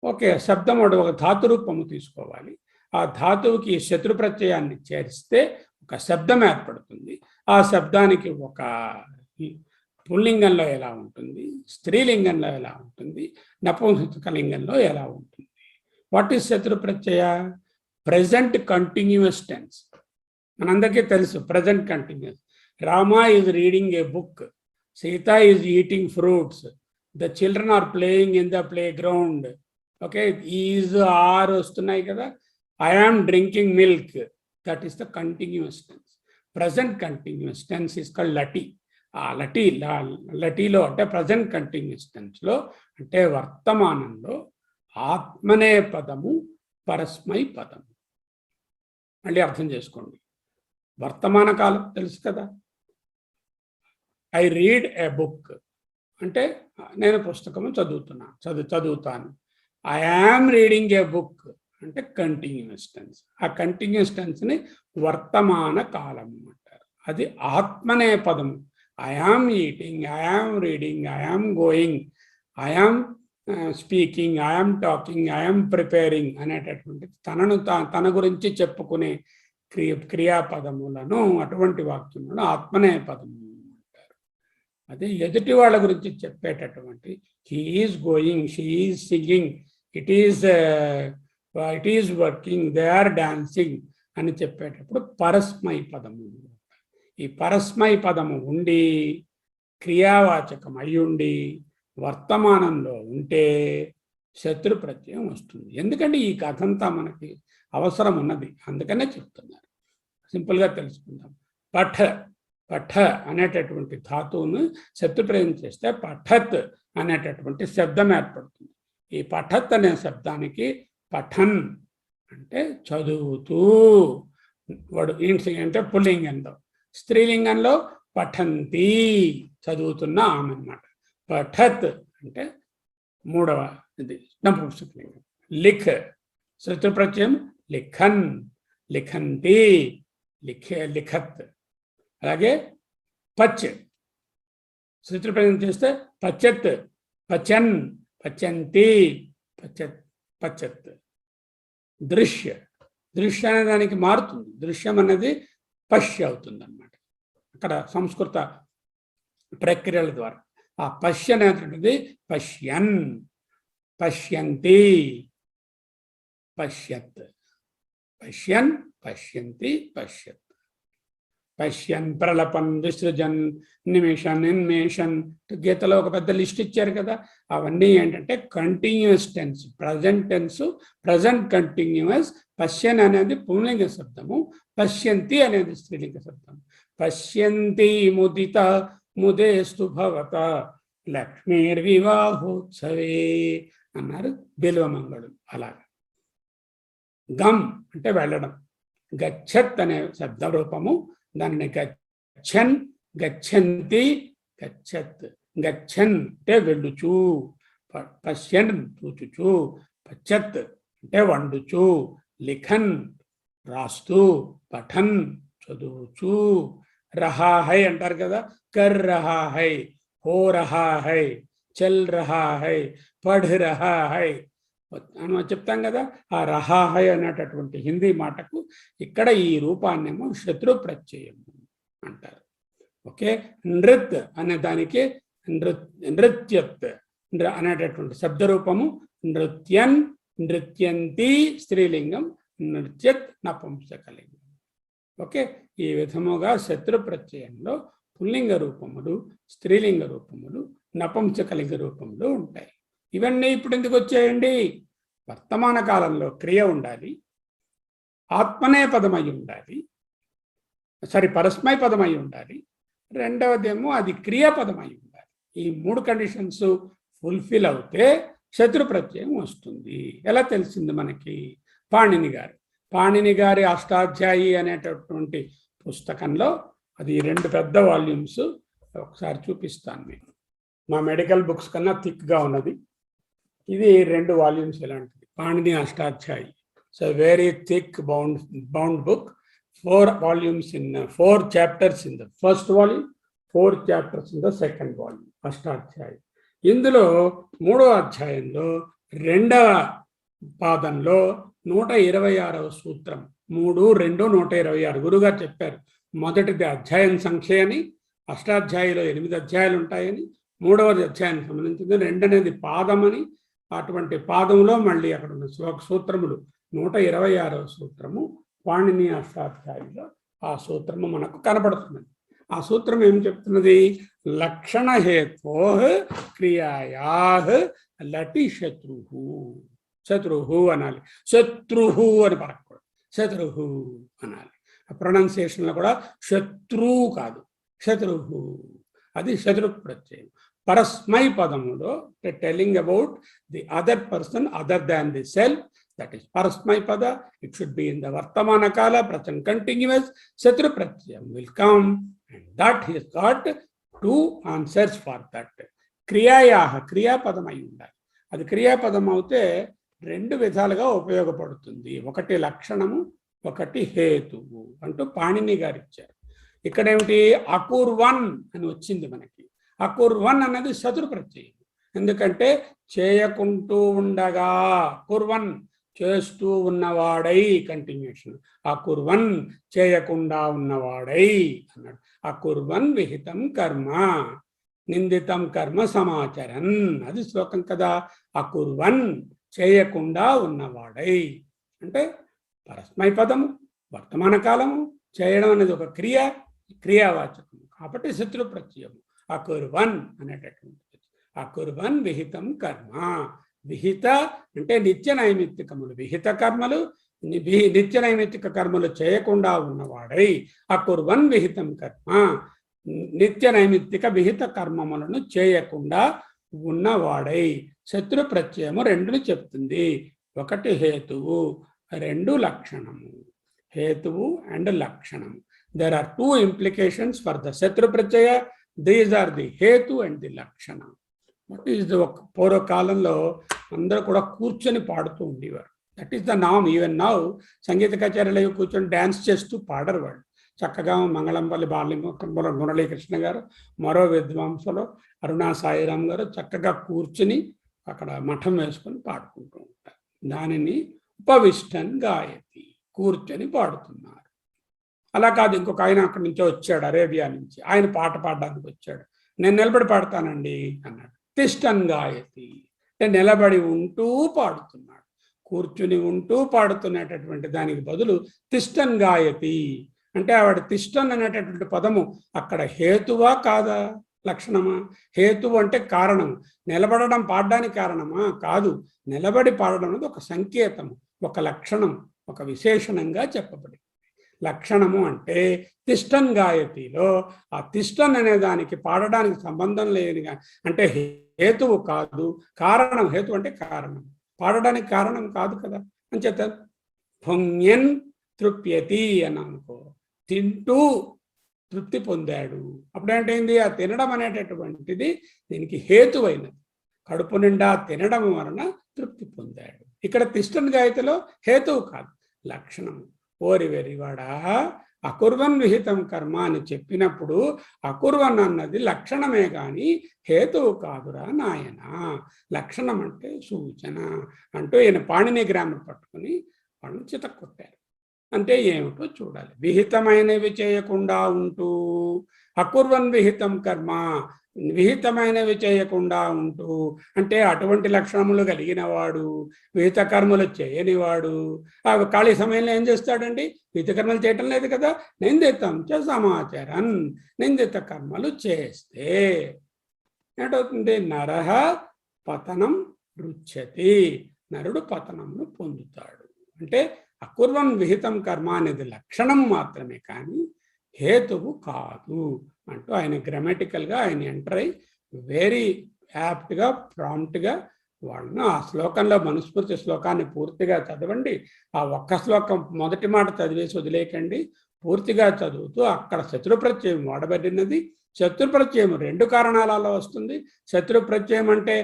ఓకే, శబ్దం ఒక ధాతురూపము తీసుకోవాలి. ఆ ధాతువుకి శత్రు ప్రత్యయాన్ని చేరిస్తే ఒక శబ్దం ఏర్పడుతుంది. ఆ శబ్దానికి ఒక పుల్లింగంలో ఎలా ఉంటుంది, స్త్రీలింగంలో ఎలా ఉంటుంది, నపుంసకలింగంలో ఎలా ఉంటుంది. వాట్ ఈస్ శత్రు ప్రత్యయ? Present continuous tense. మనందరికీ తెలుసు present continuous. Rama is reading a book, Sita is eating fruits, the children are playing in the playground. Okay, is are వస్తున్నాయి కదా. I am drinking milk, that is the continuous tense. Present continuous tense is called లటి. ఆ లటిలో అంటే present continuous టెన్స్లో అంటే వర్తమానంలో ఆత్మనే పదము పరస్మై పదము. మళ్ళీ అర్థం చేసుకోండి. వర్తమాన కాలం తెలుసు కదా. ఐ రీడ్ ఏ బుక్ అంటే నేను పుస్తకము చదువుతాను. I am reading a book అంటే కంటిన్యూస్ టెన్స్. ఆ కంటిన్యూస్ టెన్స్ని వర్తమాన కాలం అంటారు. అది ఆత్మనే పదము. I am eating, I am reading, I am going, I am speaking, I am talking, I am preparing అనేటటువంటి తన గురించి చెప్పుకునే క్రియాపదములను అటువంటి వాక్యములను ఆత్మనే పదము అంటారు. అదే ఎదుటి వాళ్ళ గురించి చెప్పేటటువంటి he is going, she is singing, it is working, they are dancing అని చెప్పేటప్పుడు పరస్మై పదము. ఈ పరస్మై పదము ఉండి క్రియావాచకం అయ్యుండి వర్తమానంలో ఉంటే శత్రు ప్రత్యయం వస్తుంది. ఎందుకంటే ఈ కథ అంతా మనకి అవసరం ఉన్నది, అందుకనే చెప్తున్నారు. సింపుల్గా తెలుసుకుందాం. పఠ పఠ అనేటటువంటి ధాతువును శత్రు ప్రయోగం చేస్తే పఠత్ అనేటటువంటి శబ్దం ఏర్పడుతుంది. ఈ పఠత్ అనే శబ్దానికి పఠన్ అంటే చదువుతూ, వాడు అంటే పుల్లింగంలో, స్త్రీలింగంలో పఠంతి చదువుతున్న ఆమె అన్నమాట. పఠత్ అంటే మూడవ ఇది నపుంసకలింగం. లిఖ్ శత్రు ప్రత్యయం లిఖన్, లిఖంతి, లిఖత్. అలాగే పచ్ శత్రు ప్రత్యయం చేస్తే పచత్, పచన్, పచంతి, పచత్. దృశ్య దృశ్య అనే దానికి మారుతుంది. దృశ్యం అనేది పశ్య అవుతుంది అన్నమాట. అక్కడ సంస్కృత ప్రక్రియల ద్వారా ఆ పశ్య అనేటువంటిది పశ్యన్, పశ్యంతి, పశ్యత్, పశ్యన్, పశ్యంతి, పశ్యత్. పశ్యన్, ప్రలపన్, విసృజన్, నిమిషన్, ఇన్మేషన్. గీతలో ఒక పెద్ద లిస్ట్ ఇచ్చారు కదా, అవన్నీ ఏంటంటే continuous tense, present tense, present continuous. పశ్యన్ అనేది పుంలింగ శబ్దము, పశ్యంతి అనేది స్త్రీలింగ శబ్దం. పశ్యంతి ముదిత ముదేస్తు భవత లక్ష్మీర్వివాహోత్సవే అన్నారు బిల్వమంగళుడు. అలాగా గమ్ అంటే వెళ్ళడం. గచ్చత్ అనే శబ్ద రూపము, దానిని గచ్చన్, గచ్చంతి, గచ్చత్. గచ్చన్ అంటే వెళ్ళుచు, పశ్యన్ చూచుచు, పచ్చత్ అంటే వండుచు, లిఖన్ రాస్తూ, పఠన్ చదువుచు, రహా హై అంటారు కదా, కర్ రహా హై, హో రహా హై, చల్ రహా హై, పఢ్ రహా హై అని చెప్తాం కదా. ఆ రహా హై అనేటటువంటి హిందీ మాటకు ఇక్కడ ఈ రూపాన్నేమో శత్రు ప్రత్యయము అంటారు. ఓకే. నృత్ అనే దానికి నృత్యత్ అనేటటువంటి శబ్ద రూపము నృత్యన్, నృత్యంతి స్త్రీలింగం, నృత్యత్ నపుంసకలింగం. ఓకే. ఈ విధముగా శత్రు ప్రత్యయంలో పుల్లింగ రూపములు, స్త్రీలింగ రూపములు, నపుంసకలింగ రూపములు ఉంటాయి. ఇవన్నీ ఇప్పుడు ఎందుకు వచ్చాయండి? వర్తమాన కాలంలో క్రియ ఉండాలి, ఆత్మనే పదమై ఉండాలి, పరస్మై పదమై ఉండాలి, రెండవదేమో అది క్రియాపదమై ఉండాలి. ఈ మూడు కండిషన్స్ ఫుల్ఫిల్ అవుతే శత్రు ప్రత్యయం వస్తుంది. ఎలా తెలిసింది మనకి? పాణిని గారి అష్టాధ్యాయి అనేటటువంటి పుస్తకంలో, అది 2 పెద్ద వాల్యూమ్స్, ఒకసారి చూపిస్తాను మీకు. మా మెడికల్ బుక్స్ కన్నా థిక్గా ఉన్నది. ఇది 2 వాల్యూమ్స్ ఇలాంటిది, Panini Ashtadhyayi. So very thick bound book. 4 volumes in 4 chapters in the first volume, 4 chapters in the second volume, Ashtadhyayi. ఇందులో 3వ అధ్యాయంలో 2వ పాదంలో 126వ సూత్రం, 3, 2, 126. గురుగారు చెప్పారు మొదటిది అధ్యాయం సంఖ్య అని, అష్టాధ్యాయిలో 8 అధ్యాయాలు ఉంటాయని, 3వది అధ్యాయానికి సంబంధించింది, 2 అనేది పాదమని. అటువంటి పాదంలో మళ్ళీ అక్కడ ఉన్న సూత్రములు 126వ సూత్రము పాణిని అష్టాధ్యాయిలో ఆ సూత్రము మనకు కనబడుతున్నది. ఆ సూత్రం ఏం చెప్తున్నది? లక్షణ హేత్వో క్రియాయా లటి శత్రుహు. శత్రుహు అనాలి, శత్రుహు అని పలకూడదు, శత్రుహు అనాలి. ప్రొనౌన్సియేషన్లో కూడా శత్రు కాదు, శత్రుహు. అది శత్రు ప్రత్యయం. పరస్మై పదములో telling about the other person other than the self, that is parasmay pada. It should be in the vartamana kala, present continuous. Shatru pratyayam will come, and that he has got 2 answers for that. Kriyayaha, kriya padam ayi undali. అది క్రియాపదం అయితే 2 విధాలుగా ఉపయోగపడుతుంది. ఒకటి లక్షణము, ఒకటి హేతువు అంటూ పాణిని గారు ఇచ్చారు. ఇక్కడ ఏమిటి? అకుర్వన్ అని వచ్చింది మనకి. అకుర్వన్ అనేది శత్రు ప్రత్యయం. ఎందుకంటే చేయకుంటూ ఉండగా, కుర్వన్ చేస్తూ ఉన్నవాడై, కంటిన్యూషన్. అకుర్వన్ చేయకుండా ఉన్నవాడై అన్నాడు. అకుర్వన్ విహితం కర్మ నిందితం కర్మ సమాచరన్, అది శ్లోకం కదా. అకుర్వన్ చేయకుండా ఉన్నవాడై అంటే పరస్మై పదము, వర్తమాన కాలము చేయడం అనేది ఒక క్రియావాచకము కాబట్టి శత్రు ప్రత్యయము అకుర్వన్ అనేటటువంటి అకుర్వన్ విహితం కర్మ. విహిత అంటే నిత్య నైమిత్తికములు, విహిత కర్మలు నిత్య నైమిత్తిక కర్మలు చేయకుండా ఉన్నవాడై అకుర్వన్ విహితం కర్మ, నిత్య నైమిత్తిక విహిత కర్మములను చేయకుండా ఉన్నవాడై. శత్రు ప్రత్యయము రెండుని చెప్తుంది. ఒకటి హేతువు, రెండు లక్షణము. హేతువు అండ్ లక్షణము. There are two implications for the శత్రు ప్రత్యయ. These are the హేతు అండ్ ది లక్షణ. పూర్వకాలంలో అందరూ కూడా కూర్చొని పాడుతూ ఉండేవారు. దట్ ఈస్ ద నామ్. ఈవెన్ నౌ సంగీత కచేరీలో కూర్చొని డ్యాన్స్ చేస్తూ పాడరు వాళ్ళు. చక్కగా మంగళంపల్లి మురళీకృష్ణ గారు, మరో విద్వాంసులు అరుణా సాయిరామ్ గారు చక్కగా కూర్చుని అక్కడ మఠం వేసుకొని పాడుకుంటూ ఉంటారు. దానిని ఉపవిష్టన్ గాయతి, కూర్చొని పాడుతున్నారు. అలా కాదు, ఇంకొక ఆయన అక్కడి నుంచో వచ్చాడు, అరేబియా నుంచి. ఆయన పాట పాడడానికి వచ్చాడు. నేను నిలబడి పాడతానండి అన్నాడు. తిష్టన్ గాయతి అంటే నిలబడి ఉంటూ పాడుతున్నాడు. కూర్చుని ఉంటూ పాడుతున్నటువంటి దానికి బదులు తిష్టన్ గాయతి అంటే ఆవిడ తిష్టన్ అనేటటువంటి పదము అక్కడ హేతువా కాదా, లక్షణమా? హేతువు అంటే కారణము. నిలబడడం పాడడానికి కారణమా? కాదు. నిలబడి పాడడం అనేది ఒక సంకేతము, ఒక లక్షణం, ఒక విశేషణంగా చెప్పబడింది. లక్షణము అంటే తిష్టన్ గాయతిలో ఆ తిష్టన్ అనే దానికి పాడడానికి సంబంధం లేని, అంటే హేతువు కాదు, కారణం. హేతు అంటే కారణం, పాడడానికి కారణం కాదు కదా. అని చెప్తారు. భుంగ్యన్ తృప్యతి అని అనుకో, తింటూ తృప్తి పొందాడు. అప్పుడేంటైంది? ఆ తినడం అనేటటువంటిది దీనికి హేతువైనది. కడుపు నిండా తినడం వలన తృప్తి పొందాడు. ఇక్కడ తిష్టన్ గాయతిలో హేతువు కాదు, లక్షణము. ఓరి వెరివాడా, అకుర్వన్ విహితం కర్మ అని చెప్పినప్పుడు అకుర్వన్ అన్నది లక్షణమే కానీ హేతువు కాదురా నాయన. లక్షణం అంటే సూచన అంటూ ఈయన పాణిని గ్రామర్ పట్టుకుని వాళ్ళని చితక్కొట్టారు. అంటే ఏమిటో చూడాలి. విహితమైనవి చేయకుండా ఉంటూ అకుర్వన్ విహితం కర్మ, విహితమైనవి చేయకుండా ఉంటూ అంటే అటువంటి లక్షణములు కలిగిన వాడు, విహిత కర్మలు చేయనివాడు ఆ ఖాళీ సమయంలో ఏం చేస్తాడండి? విహిత కర్మలు చేయటం లేదు కదా. నిందితం చ సమాచారన్, నిందిత కర్మలు చేస్తే ఏంటవుతుంది? నరహ పతనం రుచ్యతి, నరుడు పతనంను పొందుతాడు. అంటే అకుర్వన్ విహితం కర్మ అనేది లక్షణం మాత్రమే కానీ హేతువు కాదు అంటూ ఆయన గ్రామటికల్గా ఆయన ఎంటర్ అయ్యి వెరీ యాప్ట్గా, ప్రాంప్ట్గా వాళ్ళను ఆ శ్లోకంలో మనుస్మృతి శ్లోకాన్ని పూర్తిగా చదవండి. ఆ ఒక్క శ్లోకం మొదటి మాట చదివేసి వదిలేకండి. పూర్తిగా చదువుతూ అక్కడ శత్రు ప్రత్యయం వాడబడినది. శత్రు ప్రత్యయం రెండు కారణాలలో వస్తుంది. శత్రు ప్రత్యయం అంటే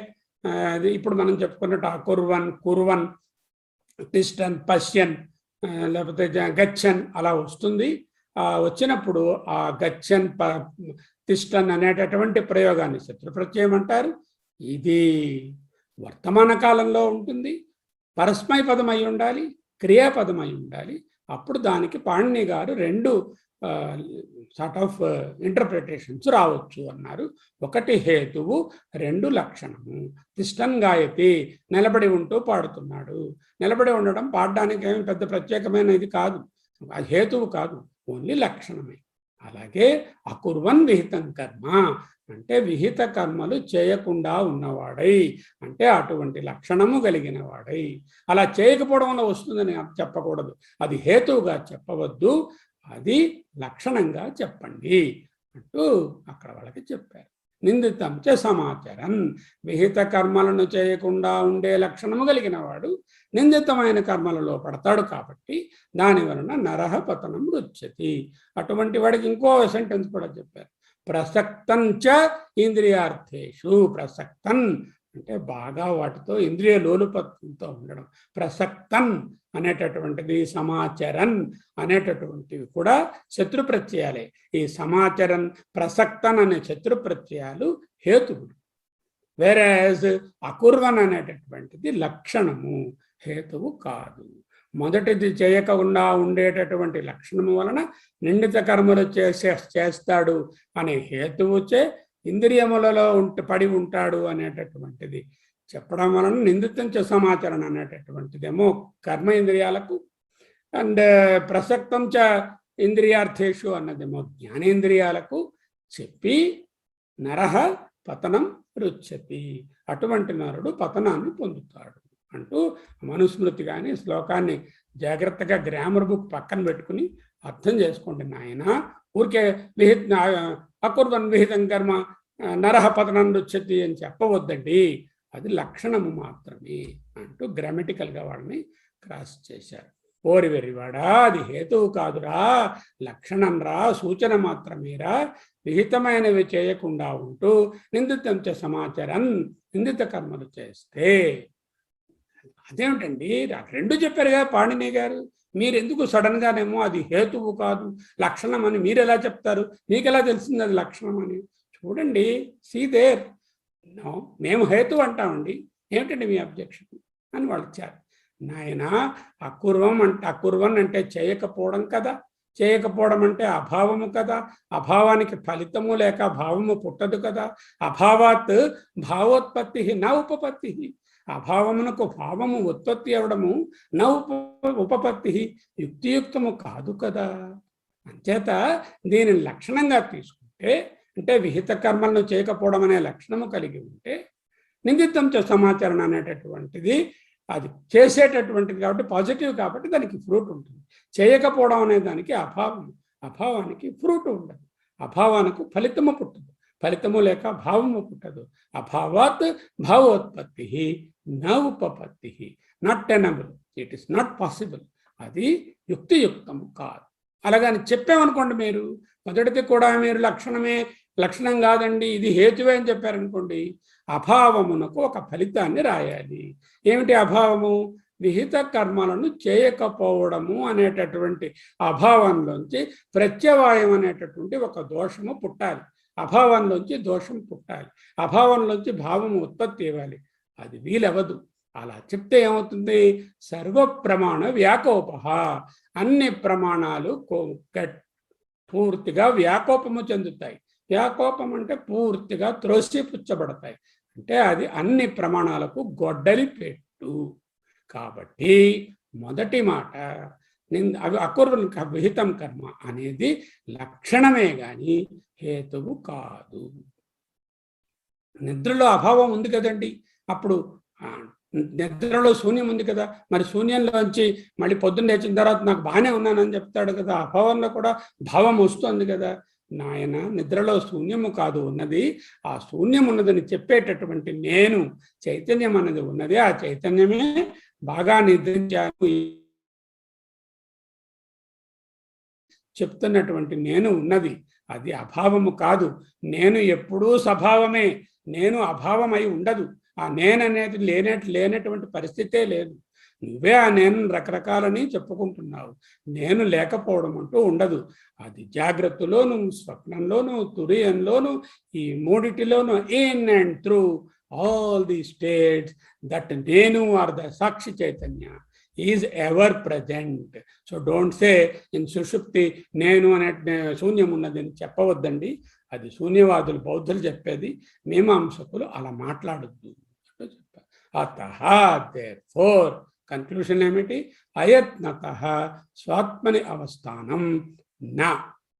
ఇప్పుడు మనం చెప్పుకున్నట్టు అకుర్వన్, కుర్వన్, తిష్టన్, పశ్యన్ లేకపోతే గచ్చన్ అలా వస్తుంది. వచ్చినప్పుడు ఆ గచ్చన్ తిష్టన్ అనేటటువంటి ప్రయోగాన్ని శత్రు ప్రత్యయం అంటారు. ఇది వర్తమాన కాలంలో ఉంటుంది. పరస్మై పదం అయి ఉండాలి, క్రియాపదం అయి ఉండాలి. అప్పుడు దానికి పాణిని గారు రెండు సార్ట్ ఆఫ్ ఇంటర్ప్రిటేషన్స్ రావచ్చు అన్నారు. ఒకటి హేతువు, రెండు లక్షణము. తిష్టన్ గాయతి నిలబడి ఉంటూ పాడుతున్నాడు. నిలబడి ఉండడం పాడడానికి ఏమి పెద్ద ప్రత్యేకమైన ఇది కాదు, అది హేతువు కాదు, ఓన్లీ లక్షణమే. అలాగే అకుర్వన్ విహితం కర్మ అంటే విహిత కర్మలు చేయకుండా ఉన్నవాడై, అంటే అటువంటి లక్షణము కలిగిన వాడై. అలా చేయకపోవడం వల్ల వస్తుందని చెప్పకూడదు, అది హేతువుగా చెప్పవద్దు, అది లక్షణంగా చెప్పండి అంటూ అక్కడ వాళ్ళకి చెప్పారు. నిందితం చ సమాచారం, విహిత కర్మలను చేయకుండా ఉండే లక్షణము కలిగిన వాడు నిందితమైన కర్మలలో పడతాడు కాబట్టి దాని వలన నరహ పతనం రుచ్యతి. అటువంటి వాడికి ఇంకో సెంటెన్స్ కూడా చెప్పారు. ప్రసక్తం చ ఇంద్రియార్థేషు, ప్రసక్తన్ అంటే బాగా వాటితో ఇంద్రియ లోలుపత్వంతో ఉండడం. ప్రసక్తన్ అనేటటువంటిది, సమాచరన్ అనేటటువంటివి కూడా శత్రు ప్రత్యయాలే. ఈ సమాచరన్, ప్రసక్తన్ అనే శత్రు ప్రత్యయాలు హేతువులు. వేరేజ్ అకుర్వన్ అనేటటువంటిది లక్షణము, హేతువు కాదు. మొదటిది చేయకుండా ఉండేటటువంటి లక్షణము వలన నిండిత కర్మలు చేస్తాడు అనే హేతువుచే ఇంద్రియములలో పడి ఉంటాడు అనేటటువంటిది చెప్పడం వలన నిందితం చ సమాచరణ అనేటటువంటిదేమో కర్మ ఇంద్రియాలకు, అండ్ ప్రసక్తం చ ఇంద్రియార్థేషు అన్నదేమో జ్ఞానేంద్రియాలకు చెప్పి నరహ పతనం రుచ్యతి, అటువంటి నరుడు పతనాన్ని పొందుతాడు అంటూ మనుస్మృతి కానీ శ్లోకాన్ని జాగ్రత్తగా గ్రామర్ బుక్ పక్కన పెట్టుకుని అర్థం చేసుకోండి నాయన. ఊరికే అకుర్వన్ విహితం కర్మ నరహ పతనం రుచ్యతి అని చెప్పవద్దండి, అది లక్షణము మాత్రమే అంటూ గ్రామటికల్గా వాళ్ళని క్రాస్ చేశారు. ఓరి వెర్రివాడా, అది హేతువు కాదురా, లక్షణం రా, సూచన మాత్రమేరా. విహితమైనవి చేయకుండా ఉంటూ నిందితం చ సమాచారం, నిందిత కర్మలు చేస్తే అదేమిటండి? రెండు చెప్పారుగా పాణిని గారు. మీరెందుకు సడన్ గానేమో అది హేతువు కాదు లక్షణం అని మీరు ఎలా చెప్తారు? మీకు ఎలా తెలిసింది అది లక్షణం అని? చూడండి, సీ దేర్. మేము హేతు అంటామండి, ఏమిటండి మీ అబ్జెక్షన్ అని వాళ్ళు ఇచ్చారు. నాయన అకుర్వన్ అంటే చేయకపోవడం కదా, చేయకపోవడం అంటే అభావము కదా, అభావానికి ఫలితము లేక భావము పుట్టదు కదా. అభావాత్ భావోత్పత్తి నా ఉపపత్తి, అభావమునకు భావము ఉత్పత్తి అవడము నా ఉపపత్తి యుక్తియుక్తము కాదు కదా. అంచేత దీనిని లక్షణంగా తీసుకుంటే, అంటే విహిత కర్మలను చేయకపోవడం అనే లక్షణము కలిగి ఉంటే, నిందితం చ సమాచరణ అనేటటువంటిది అది చేసేటటువంటిది కాబట్టి పాజిటివ్, కాబట్టి దానికి ఫ్రూట్ ఉంటుంది. చేయకపోవడం అనే దానికి అభావము, అభావానికి ఫ్రూట్ ఉండదు, అభావానికి ఫలితము పుట్టదు, ఫలితము లేక భావము పుట్టదు. అభావాత్ భావోత్పత్తి నా ఉపపత్తి, not tenable, it is not possible, అది యుక్తియుక్తము కాదు. అలాగని చెప్పామనుకోండి, మీరు మొదటిది కూడా మీరు లక్షణం కాదండి ఇది హేతువే అని చెప్పారనుకోండి, అభావమునకు ఒక ఫలితాన్ని రాయాలి. ఏమిటి అభావము? విహిత కర్మలను చేయకపోవడము అనేటటువంటి అభావంలోంచి ప్రత్యవాయం అనేటటువంటి ఒక దోషము పుట్టాలి, అభావంలోంచి దోషం పుట్టాలి, అభావంలోంచి భావము ఉత్పత్తి ఇవ్వాలి. అది వీలవదు. అలా చెప్తే ఏమవుతుంది? సర్వప్రమాణ వ్యాకోప, అన్ని ప్రమాణాలు పూర్తిగా వ్యాకోపము చెందుతాయి. వ్యాకోపం అంటే పూర్తిగా త్రోసిపుచ్చబడతాయి, అంటే అది అన్ని ప్రమాణాలకు గొడ్డలి పెట్టు. కాబట్టి మొదటి మాట అవి అకుర్వన్ విహితం కర్మ అనేది లక్షణమే గాని హేతువు కాదు. నిద్రలో అభావం ఉంది కదండి, అప్పుడు నిద్రలో శూన్యం ఉంది కదా, మరి శూన్యంలోంచి మళ్ళీ పొద్దున్న లేచిన తర్వాత నాకు బాగానే ఉన్నానని చెప్తాడు కదా, అభావంలో కూడా భావం వస్తుంది కదా. నాయన, నిద్రలో శూన్యము కాదు ఉన్నది, ఆ శూన్యం ఉన్నదని చెప్పేటటువంటి నేను చైతన్యం అన్నది ఉన్నది, ఆ చైతన్యమే బాగా నిద్రించాను చెప్తున్నటువంటి నేను ఉన్నది, అది అభావము కాదు. నేను ఎప్పుడూ స్వభావమే, నేను అభావమై ఉండదు. ఆ నేననేది లేనటువంటి పరిస్థితే లేదు. నువ్వే ఆ నేను రకరకాలని చెప్పుకుంటున్నావు. నేను లేకపోవడం అంటూ ఉండదు. అది జాగ్రత్తలోను, స్వప్నంలోను, తురియంలోను, ఈ మూడిటిలోను, in and through all the states that నేను ఆర్ ద సాక్షి చైతన్య is ever present. So don't say in సుషుప్తి నేను అనే శూన్యం ఉన్నది అని చెప్పవద్దండి. అది శూన్యవాదులు, బౌద్ధులు చెప్పేది, మీమాంసకులు అలా మాట్లాడొద్దు చెప్పారు. అతః దేర్ఫోర్ కన్క్లూషన్ ఏమిటి? అయత్నతః స్వాత్మని అవస్థానం నా,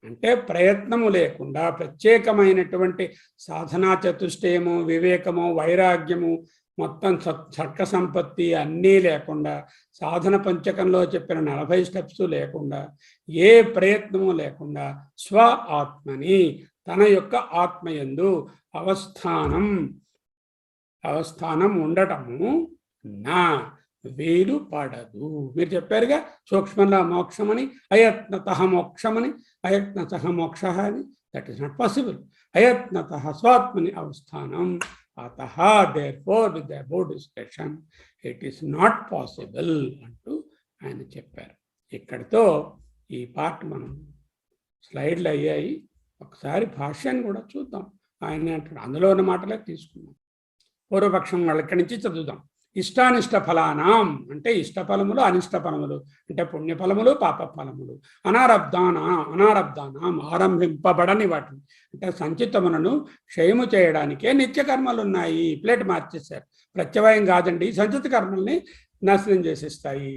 అంటే ప్రయత్నము లేకుండా ప్రత్యేకమైనటువంటి సాధనా చతుష్టయము, వివేకము, వైరాగ్యము, మొత్తం షట్క సంపత్తి అన్నీ లేకుండా, సాధన పంచకంలో చెప్పిన 40 స్టెప్స్ లేకుండా, ఏ ప్రయత్నము లేకుండా స్వ ఆత్మని, తన యొక్క ఆత్మయందు అవస్థానం ఉండటము నా వీలు పడదు. మీరు చెప్పారుగా సూక్ష్మంలో మోక్షమని, అయత్నతః మోక్షమని, అయత్నతః మోక్ష అని. That is not possible. అయత్నతః స్వాత్మని అవస్థానం. అతః therefore with the above discussion it is not possible అంటూ ఆయన చెప్పారు. ఇక్కడితో ఈ పార్ట్ మనం స్లైడ్లు అయ్యాయి. ఒకసారి భాష్యాన్ని కూడా చూద్దాం. ఆయన అంటాడు, అందులో ఉన్న మాటలే తీసుకుందాం. పూర్వపక్షం వాళ్ళ ఇక్కడి నుంచి చదువుదాం. ఇష్టానిష్ట ఫలానాం అంటే ఇష్టఫలములు, అనిష్ట ఫలములు అంటే పుణ్యఫలములు, పాప ఫలములు. అనారబ్ధానాం ఆరంభింపబడని వాటిని అంటే సంచితములను క్షయము చేయడానికే నిత్య కర్మలు ఉన్నాయి. ప్లేట్ మార్చేశారు. ప్రత్యవాయం కాదండి, సంచిత కర్మల్ని నాశనం చేసేస్తాయి.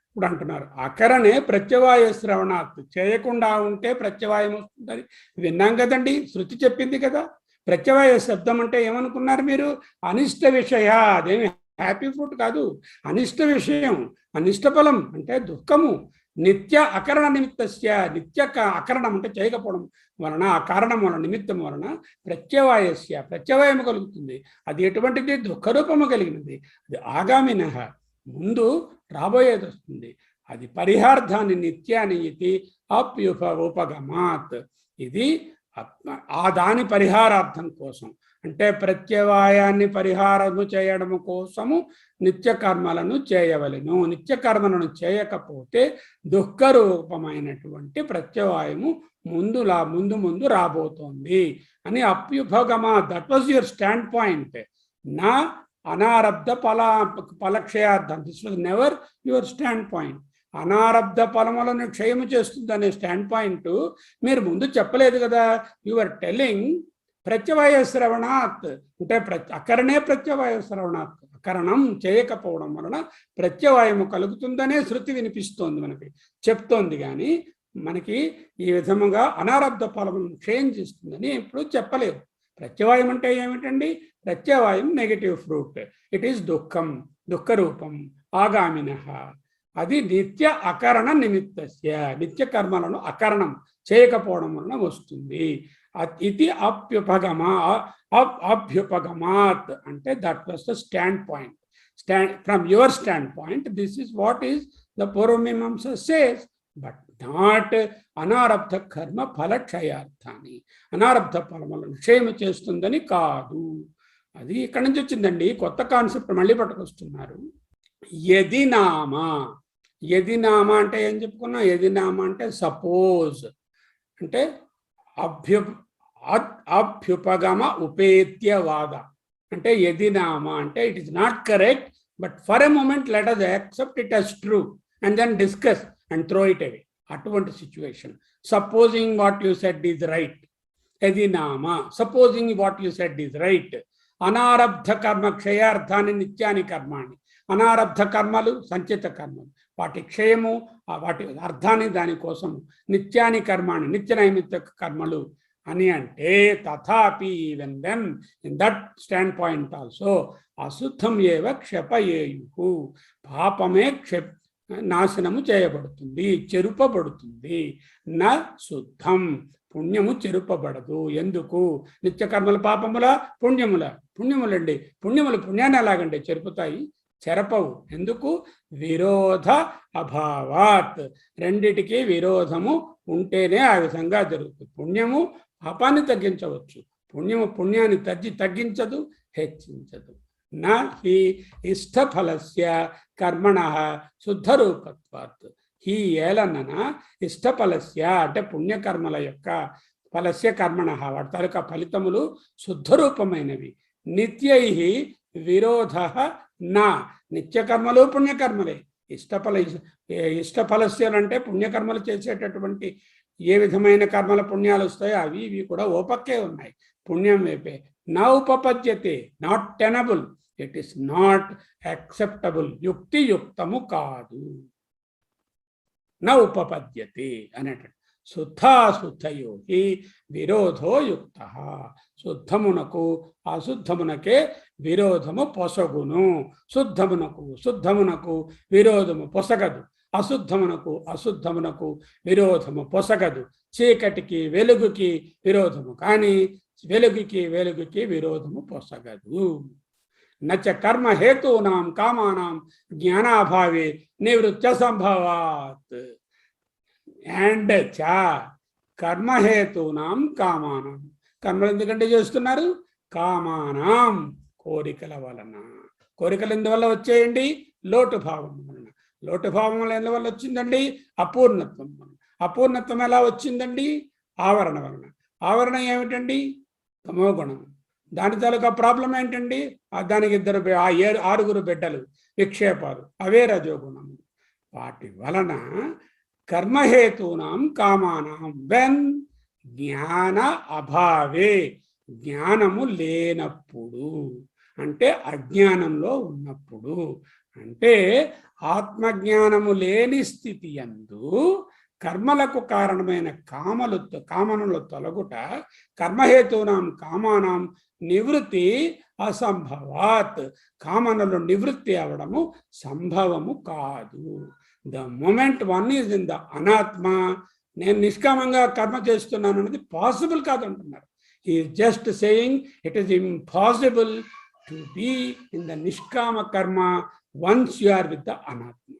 ఇప్పుడు అంటున్నారు అకరణే ప్రత్యవాయ శ్రవణాత్, చేయకుండా ఉంటే ప్రత్యవాయం వస్తుందని విన్నాం కదండి, శృతి చెప్పింది కదా. ప్రత్యవాయ శబ్దం అంటే ఏమనుకున్నారు మీరు? అనిష్ట విషయ, అదేమి హ్యాపీ ఫ్రూట్ కాదు, అనిష్ట విషయం, అనిష్ట ఫలం అంటే దుఃఖము. నిత్య అకరణ నిమిత్తస్య, నిత్య అకరణం అంటే చేయకపోవడం వలన, ఆ కారణం వలన, నిమిత్తం వలన ప్రత్యవాయస్య, ప్రత్యవాయము కలుగుతుంది. అది ఎటువంటిది? దుఃఖరూపము కలిగినది. అది ఆగామిన, ముందు రాబోయేది వస్తుంది. అది పరిహార్థాన్ని నిత్యాన్ని ఇది ఉపగమాత్, ఇది ఆ దాని పరిహారార్థం కోసం, అంటే ప్రత్యవాయాన్ని పరిహారము చేయడము కోసము నిత్య కర్మలను చేయవలెను. నిత్య కర్మలను చేయకపోతే దుఃఖరూపమైనటువంటి ప్రత్యవాయము ముందు రాబోతోంది అని అప్యుపగమా. That was your stand point. నా అనారబ్ధ ఫలక్షయార్థం, this was never your stand point. అనారబ్ధ ఫలములను క్షయము చేస్తుంది అనే స్టాండ్ పాయింట్ మీరు ముందు చెప్పలేదు కదా. యువర్ టెల్లింగ్ ప్రత్యవాయ శ్రవణాత్ అంటే అకరణే ప్రత్యవాయ శ్రవణాత్, అకరణం చేయకపోవడం వలన ప్రత్యవాయము కలుగుతుందనే శృతి వినిపిస్తోంది, మనకి చెప్తోంది. కానీ మనకి ఈ విధముగా అనారబ్ధ ఫలములను క్షయం చేస్తుందని ఇప్పుడు చెప్పలేదు. ప్రత్యవాయం అంటే ఏమిటండి? ప్రత్యవాయం నెగటివ్ ఫ్రూట్, ఇట్ ఈస్ దుఃఖం, దుఃఖరూపం, ఆగామిన. అది నిత్య అకరణ నిమిత్తస్య, నిత్య కర్మలను అకరణం చేయకపోవడం వలన వస్తుంది. ఇది అభ్యుపగమాత్ అంటే that was the stand point. From your stand point this is what is the పూర్వమీమాంస సేస్, బట్ నాట్ అనారబ్ధ కర్మ ఫలక్షయార్థాన్ని, అనారబ్ధ ఫలములను క్షయము చేస్తుందని కాదు. అది ఇక్కడి నుంచి వచ్చిందండి, కొత్త కాన్సెప్ట్ మళ్ళీ పట్టుకొస్తున్నారు. యదినామా అంటే ఏం చెప్పుకున్నాం? యదినామా అంటే సపోజ్, అంటే అభ్యుపగమ ఉపేత్యవాద. అంటే యదినామా అంటే it is not correct, but for a moment let us accept it as true and then discuss and throw it away. అటువంటి situation. Supposing what you said is right, యదినామా supposing what you said is right. అనారబ్ధ కర్మ క్షయార్థాన్ని నిత్యాని కర్మాణి, అనారబ్ధ కర్మలు సంచిత కర్మలు, వాటి క్షయము వాటి అర్థాన్ని దానికోసము నిత్యాని కర్మాణి, నిత్య నైమిత్త కర్మలు అని అంటే తథాపి even then in that stand point also అశుద్ధం ఏవ క్షపయేయు, పాపమే నాశనము చేయబడుతుంది, చెరుపబడుతుంది. నా శుద్ధం, పుణ్యము చెరుపబడదు. ఎందుకు? నిత్యకర్మల పాపముల పుణ్యములండి. పుణ్యాన్ని ఎలాగంటే చెరుపుతాయి? చెరపవు. ఎందుకు? విరోధ అభావాత్, రెండిటికి విరోధము ఉంటేనే ఆ విధంగా జరుగుతుంది. పుణ్యము పాపాన్ని తగ్గించవచ్చు, పుణ్యాన్ని తగ్గించదు, హెచ్చించదు. నా హి ఇష్టఫలస్య కర్మణ శుద్ధరూపత్వాత్, హి ఏలనన ఇష్టఫలస్య అంటే పుణ్యకర్మల యొక్క ఫలస్య కర్మణ వాటి తాలూకా ఫలితములు శుద్ధరూపమైనవి. నిత్యై విరోధ నా, నిత్యకర్మలు పుణ్యకర్మలే. ఇష్టఫలస్యలు అంటే పుణ్యకర్మలు చేసేటటువంటి ఏ విధమైన కర్మల పుణ్యాలు వస్తాయో అవి ఇవి కూడా ఓపక్కే ఉన్నాయి, పుణ్యం వైపే. నా ఉపపద్యతే, not tenable, it is not acceptable, యుక్తియుక్తము కాదు. నా ఉపపద్యతే అనేటట్టు. శుద్ధాశుద్ధయో హి విరోధో యుక్త, శుద్ధమునకు అశుద్ధమునకే విరోధము పొసగును. శుద్ధమునకు విరోధము పొసగదు, అశుద్ధమునకు విరోధము పొసగదు. చీకటికి వెలుగుకి విరోధము కానీ వెలుగుకి విరోధము పొసగదు. నచ కర్మ హేతూనాం కామానాం జ్ఞానాభావే నివృత్య సంభవాత్. అండ్ చ కర్మహేతూనాం కామానాం, కర్మలు ఎందుకంటే చేస్తున్నారు? కామానాం, కోరికల వలన. కోరికలు ఎందువల్ల వచ్చేయండి? లోటు భావం వలన. లోటు భావం వల్ల ఎందువల్ల వచ్చిందండి? అపూర్ణత్వం వలన. అపూర్ణత్వం ఎలా వచ్చిందండి? ఆవరణ వలన. ఆవరణ ఏమిటండి? తమోగుణం. దాని తాలూకా ప్రాబ్లం ఏంటండి? దానికి 6 బిడ్డలు, విక్షేపాలు, అవే రజోగుణము. వాటి వలన కర్మహేతూనాం కామానాం వెన్ జ్ఞాన అభావే, జ్ఞానము లేనప్పుడు, అంటే అజ్ఞానంలో ఉన్నప్పుడు, అంటే ఆత్మజ్ఞానము లేని స్థితి యందు కర్మలకు కారణమైన కామనలు తొలగుట కర్మహేతునాం కామానాం నివృత్తి అసంభవాత్. కామనలు నివృత్తి అవడము సంభవము కాదు. The moment one is in the అనాత్మ, నేను నిష్కామంగా కర్మ చేస్తున్నాను అనేది పాసిబుల్ కాదు అంటున్నారు. He is just saying it is impossible to be in the నిష్కామ కర్మ once you are with the anatma.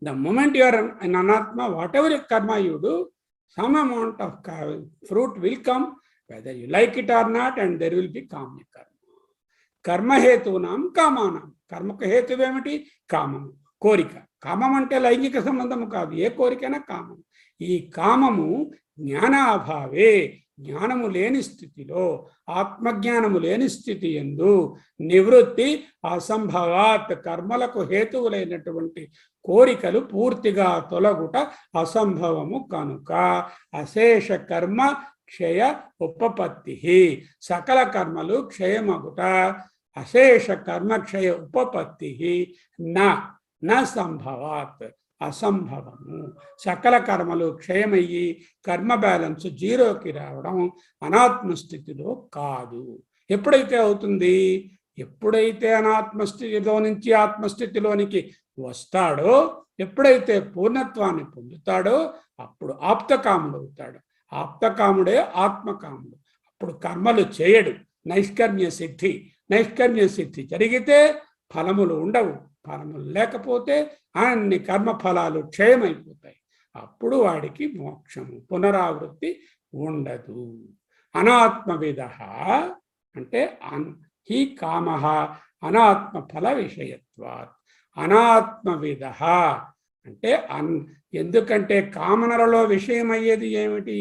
The moment you are an anatma, whatever karma you do, some amount of fruit will come, whether you like it or not, and there will be kamya karma. Karma hetunam kamanam. Karmaka hetu emiti kamamu, korika. Kamam ante laingika sambandhamu kaadu, ఏ కోరికైనా కామము. ఈ కామము జ్ఞాన అభావే, జ్ఞానము లేని స్థితిలో, ఆత్మజ్ఞానము లేని స్థితి యందు నివృత్తి అసంభవాత్. కర్మలకు హేతువులైనటువంటి కోరికలు పూర్తిగా తొలగుట అసంభవము కనుక అశేష కర్మ క్షయ ఉపపత్తి. సకల కర్మలు క్షయమగుట, అశేష కర్మ క్షయ ఉపపత్తి న సంభవాత్, అసంభవము. సకల కర్మలు క్షయమయ్యి కర్మ బ్యాలెన్స్ జీరోకి రావడం అనాత్మస్థితిలో కాదు. ఎప్పుడైతే అవుతుంది? ఎప్పుడైతే అనాత్మస్థితిలో నుంచి ఆత్మస్థితిలోనికి వస్తాడో, ఎప్పుడైతే పూర్ణత్వాన్ని పొందుతాడో అప్పుడు ఆప్తకాముడు అవుతాడు. ఆప్తకాముడే ఆత్మకాముడు. అప్పుడు కర్మలు చేయడు. నైష్కర్మ్య సిద్ధి. నైష్కర్మ్య సిద్ధి జరిగితే ఫలములు ఉండవు. ఫలములు లేకపోతే అన్ని కర్మ ఫలాలు క్షయమైపోతాయి. అప్పుడు వాడికి మోక్షము, పునరావృత్తి ఉండదు. అనాత్మవిద అంటే హి కామ అనాత్మ ఫల విషయత్వాత్. అనాత్మవిద అంటే ఎందుకంటే కామనలలో విషయం అయ్యేది ఏమిటి?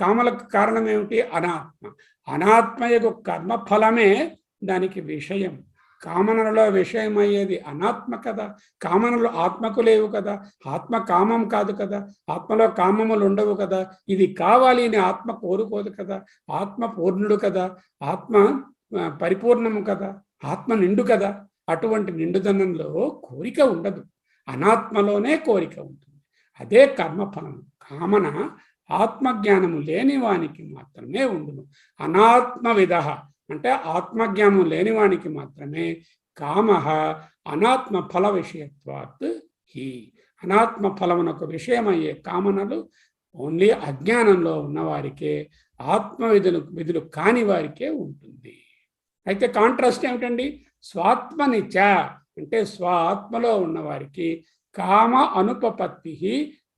కామలకు కారణం ఏమిటి? అనాత్మ. అనాత్మయకు కర్మఫలమే దానికి విషయం. కామనలలో విషయం అయ్యేది అనాత్మ కదా. కామనలు ఆత్మకు లేవు కదా. ఆత్మ కామం కాదు కదా. ఆత్మలో కామములు ఉండవు కదా. ఇది కావాలి అని ఆత్మ కోరుకోదు కదా. ఆత్మ పూర్ణుడు కదా. ఆత్మ పరిపూర్ణము కదా. ఆత్మ నిండు కదా. అటువంటి నిండుదనంలో కోరిక ఉండదు. అనాత్మలోనే కోరిక ఉంటుంది. అదే కర్మఫలం. కామన ఆత్మజ్ఞానము లేని వానికి మాత్రమే ఉండును. అనాత్మవిద అంటే ఆత్మజ్ఞానం లేనివానికి మాత్రమే కామ అనాత్మ ఫల విషయత్వాత్ హి. అనాత్మ ఫలమునకు విషయమయ్యే కామనలు ఓన్లీ అజ్ఞానంలో ఉన్నవారికే, విధులు కాని వారికే ఉంటుంది. అయితే కాంట్రాస్ట్ ఏమిటండి? స్వాత్మనిచ అంటే స్వాత్మలో ఉన్నవారికి కామ అనుపపత్తి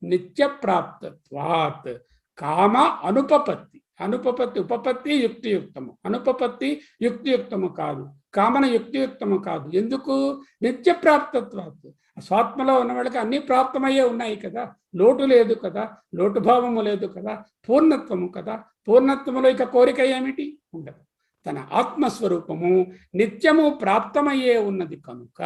నిత్యప్రాప్తత్వాత్. కామ అనుపపత్తి. అనుపపత్తి ఉపపత్తి యుక్తియుక్తము. అనుపపత్తి యుక్తియుక్తము కాదు. కామన యుక్తియుక్తము కాదు. ఎందుకు? నిత్యప్రాప్తత్వాత్. స్వాత్మలో ఉన్న వాళ్ళకి అన్ని ప్రాప్తమయ్యే ఉన్నాయి కదా. లోటు లేదు కదా. లోటు భావము లేదు కదా. పూర్ణత్వము కదా. పూర్ణత్వములో ఇక కోరిక ఏమిటి? ఉండదు. తన ఆత్మస్వరూపము నిత్యము ప్రాప్తమయ్యే ఉన్నది కనుక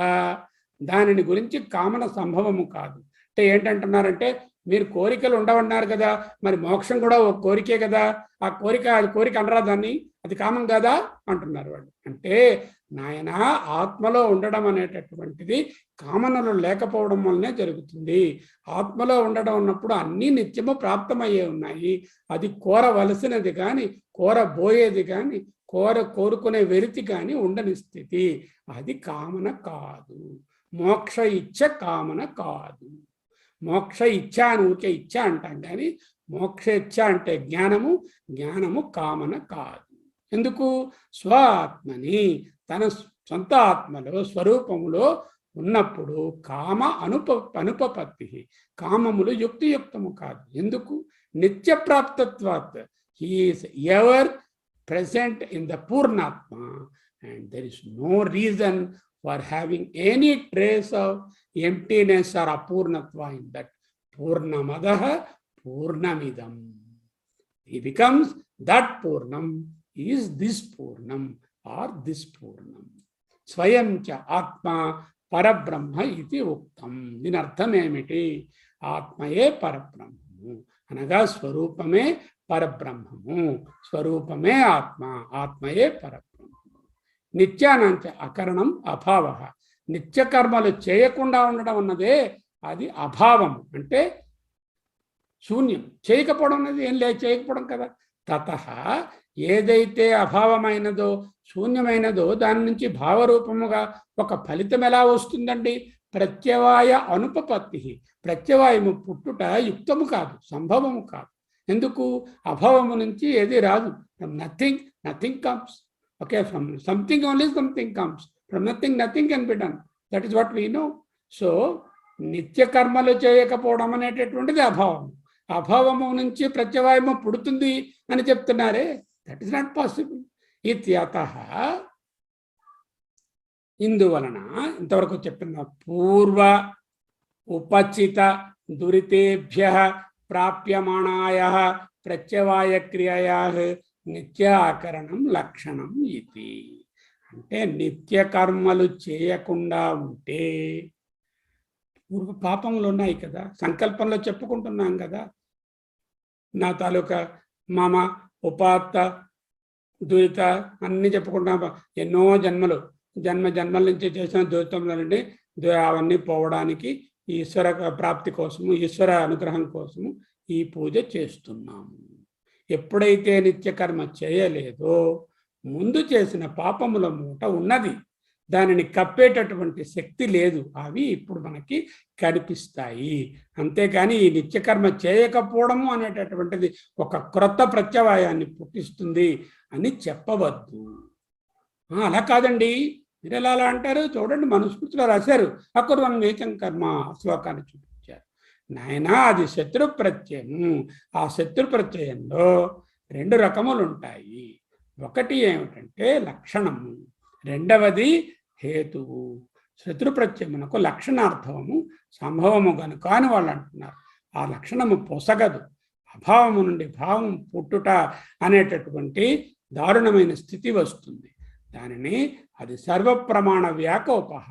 దానిని గురించి కామన సంభవము కాదు. అంటే ఏంటంటున్నారంటే, మీరు కోరికలు ఉండవన్నారు కదా, మరి మోక్షం కూడా ఒక కోరికే కదా. ఆ కోరిక అనరా దాన్ని? అది కామం కదా అంటున్నారు వాళ్ళు. అంటే నాయన, ఆత్మలో ఉండడం అనేటటువంటిది కామనలు లేకపోవడం వల్లనే జరుగుతుంది. ఆత్మలో ఉండడం ఉన్నప్పుడు అన్నీ నిత్యము ప్రాప్తమయ్యే ఉన్నాయి. అది కోరవలసినది కానీ, కోరబోయేది కానీ, కోరుకునే వెలితి కానీ ఉండని స్థితి. అది కామన కాదు. మోక్ష ఇచ్చ కామన కాదు. మోక్ష ఇచ్చ అని ఊరికే ఇచ్చ అంటాం కానీ మోక్ష ఇచ్చ అంటే జ్ఞానము. జ్ఞానము కామన కాదు. ఎందుకు? స్వాత్మని తన సొంత ఆత్మలో స్వరూపములో ఉన్నప్పుడు కామ అనుపపత్తి. కామములు యుక్తియుక్తము కాదు. ఎందుకు? నిత్యప్రాప్తత్వాత్. He is ever present in the Purnatma, and there is no reason for having any trace of emptiness or apurnatva in that. Purnamadaha Purnamidam. He becomes that Purnam is this Purnam or this Purnam. Swayam cha Atma Parabrahma iti Uktam. Din artham emiti? Atmaye Parabrahmamu. Anaga Swarupame పరబ్రహ్మము. స్వరూపమే ఆత్మ. ఆత్మయే పరబ్రహ్మము. నిత్యానంచ అకరణం అభావ. నిత్యకర్మలు చేయకుండా ఉండడం అన్నదే అది అభావం, అంటే శూన్యం. చేయకపోవడం అనేది ఏం లేదు, చేయకపోవడం కదా. తతః ఏదైతే అభావమైనదో శూన్యమైనదో దాని నుంచి భావరూపముగా ఒక ఫలితం ఎలా వస్తుందండి? ప్రత్యవాయ అనుపపత్తి. ప్రత్యవాయము పుట్టుట యుక్తము కాదు, సంభవము కాదు. ఎందుకు? అభావము నుంచి ఏది రాదు. From nothing comes. Okay, from something only something comes. From nothing can be done. That is what we know. So నిత్య కర్మలు చేయకపోవడం అనేటటువంటిది అభావం. అభావము నుంచి ప్రత్యవాయము పుడుతుంది అని చెప్తున్నారే, దట్ ఈస్ నాట్ పాసిబుల్. ఇత్యతః ఇందువలన ఇంతవరకు చెప్పిన పూర్వ ఉపచిత దురితేభ్య ప్రాప్యమాణాయ ప్రత్యవాయ క్రియయా నిత్యాకరణం లక్షణం ఇది. అంటే నిత్య కర్మలు చేయకుండా ఉంటే పూర్వ పాపములు ఉన్నాయి కదా, సంకల్పంలో చెప్పుకుంటున్నాం కదా, నా తాలూకా మమ ఉపాత్త దురిత అన్నీ చెప్పుకుంటున్నాం. ఎన్నో జన్మల నుంచి చేసిన దురితముల నుండి అవన్నీ పోవడానికి ఈశ్వర ప్రాప్తి కోసము, ఈశ్వర అనుగ్రహం కోసము ఈ పూజ చేస్తున్నాము. ఎప్పుడైతే నిత్యకర్మ చేయలేదో ముందు చేసిన పాపముల మూట ఉన్నది, దానిని కప్పేటటువంటి శక్తి లేదు. అవి ఇప్పుడు మనకి కనిపిస్తాయి. అంతేకాని ఈ నిత్యకర్మ చేయకపోవడము అనేటటువంటిది ఒక క్రొత్త ప్రత్యవాయాన్ని పుట్టిస్తుంది అని చెప్పవద్దు. అలా కాదండి, మీరు ఎలా అలా అంటారు? చూడండి, మనుస్మృతిలో రాశారు, అకుర్వన్ నీచం కర్మ శ్లోకాన్ని చూపించారు. నాయనా, అది శత్రు ప్రత్యయము. ఆ శత్రు ప్రత్యయంలో 2 రకములు ఉంటాయి. ఒకటి ఏమిటంటే లక్షణము, రెండవది హేతువు. శత్రు ప్రత్యయమునకు లక్షణార్థము సంభవము గనుక అని వాళ్ళు అంటున్నారు. ఆ లక్షణము పొసగదు. అభావము నుండి భావం పుట్టుట అనేటటువంటి దారుణమైన స్థితి వస్తుంది. దానిని అది సర్వప్రమాణ వ్యాకోపహ,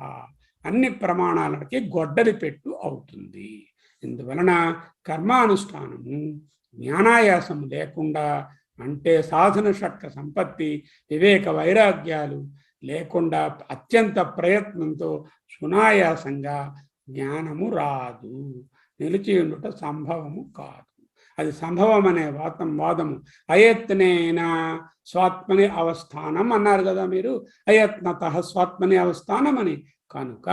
అన్ని ప్రమాణాలకి గొడ్డలి పెట్టు అవుతుంది. ఇందువలన కర్మానుష్ఠానము జ్ఞానాయాసము లేకుండా, అంటే సాధన షట్క సంపత్తి వివేక వైరాగ్యాలు లేకుండా అత్యంత ప్రయత్నంతో సునాయాసంగా జ్ఞానము రాదు. నిలిచి ఉండుట సంభవము కాదు. అది సంభవం అనే వాదము అయత్నేన స్వాత్మని అవస్థానం అన్నారు కదా మీరు, అయత్నత స్వాత్మని అవస్థానం అని. కనుక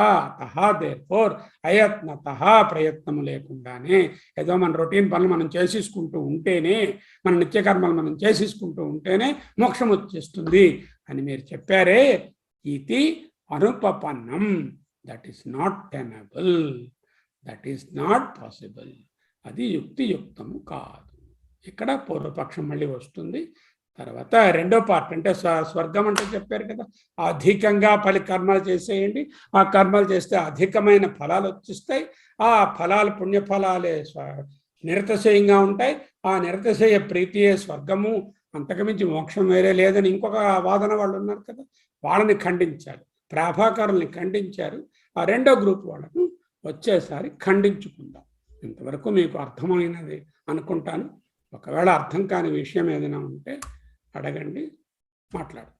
దేర్ఫోర్ అయత్నత, ప్రయత్నము లేకుండానే ఏదో మన రొటీన్ పనులు మనం చేసేసుకుంటూ ఉంటేనే, మన నిత్యకర్మలు మనం చేసేసుకుంటూ ఉంటేనే మోక్షం వచ్చేస్తుంది అని మీరు చెప్పారే, ఇది అనుపపన్నం. That is not tenable, that is not possible. అది యుక్తియుక్తము కాదు. ఇక్కడ పూర్వపక్షం మళ్ళీ వస్తుంది. తర్వాత రెండో పార్ట్, అంటే స్వర్గం అంటే చెప్పారు కదా, అధికంగా కర్మలు చేసేయండి. ఆ కర్మలు చేస్తే అధికమైన ఫలాలు వచ్చేస్తాయి. ఆ ఫలాలు పుణ్యఫలాలే నిరతశయంగా ఉంటాయి. ఆ నిరతశయ ప్రీతియే స్వర్గము, అంతకుమించి మోక్షం వేరే లేదని ఇంకొక వాదన వాళ్ళు ఉన్నారు కదా, వాళ్ళని ఖండించారు. ప్రాభాకరుల్ని ఖండించారు. ఆ రెండో గ్రూప్ వాళ్ళను వచ్చేసారి ఖండించుకుందాం. ఇంతవరకు మీకు అర్థమైనది అనుకుంటాను. ఒకవేళ అర్థం కాని విషయం ఏదైనా ఉంటే అడగండి, మాట్లాడు.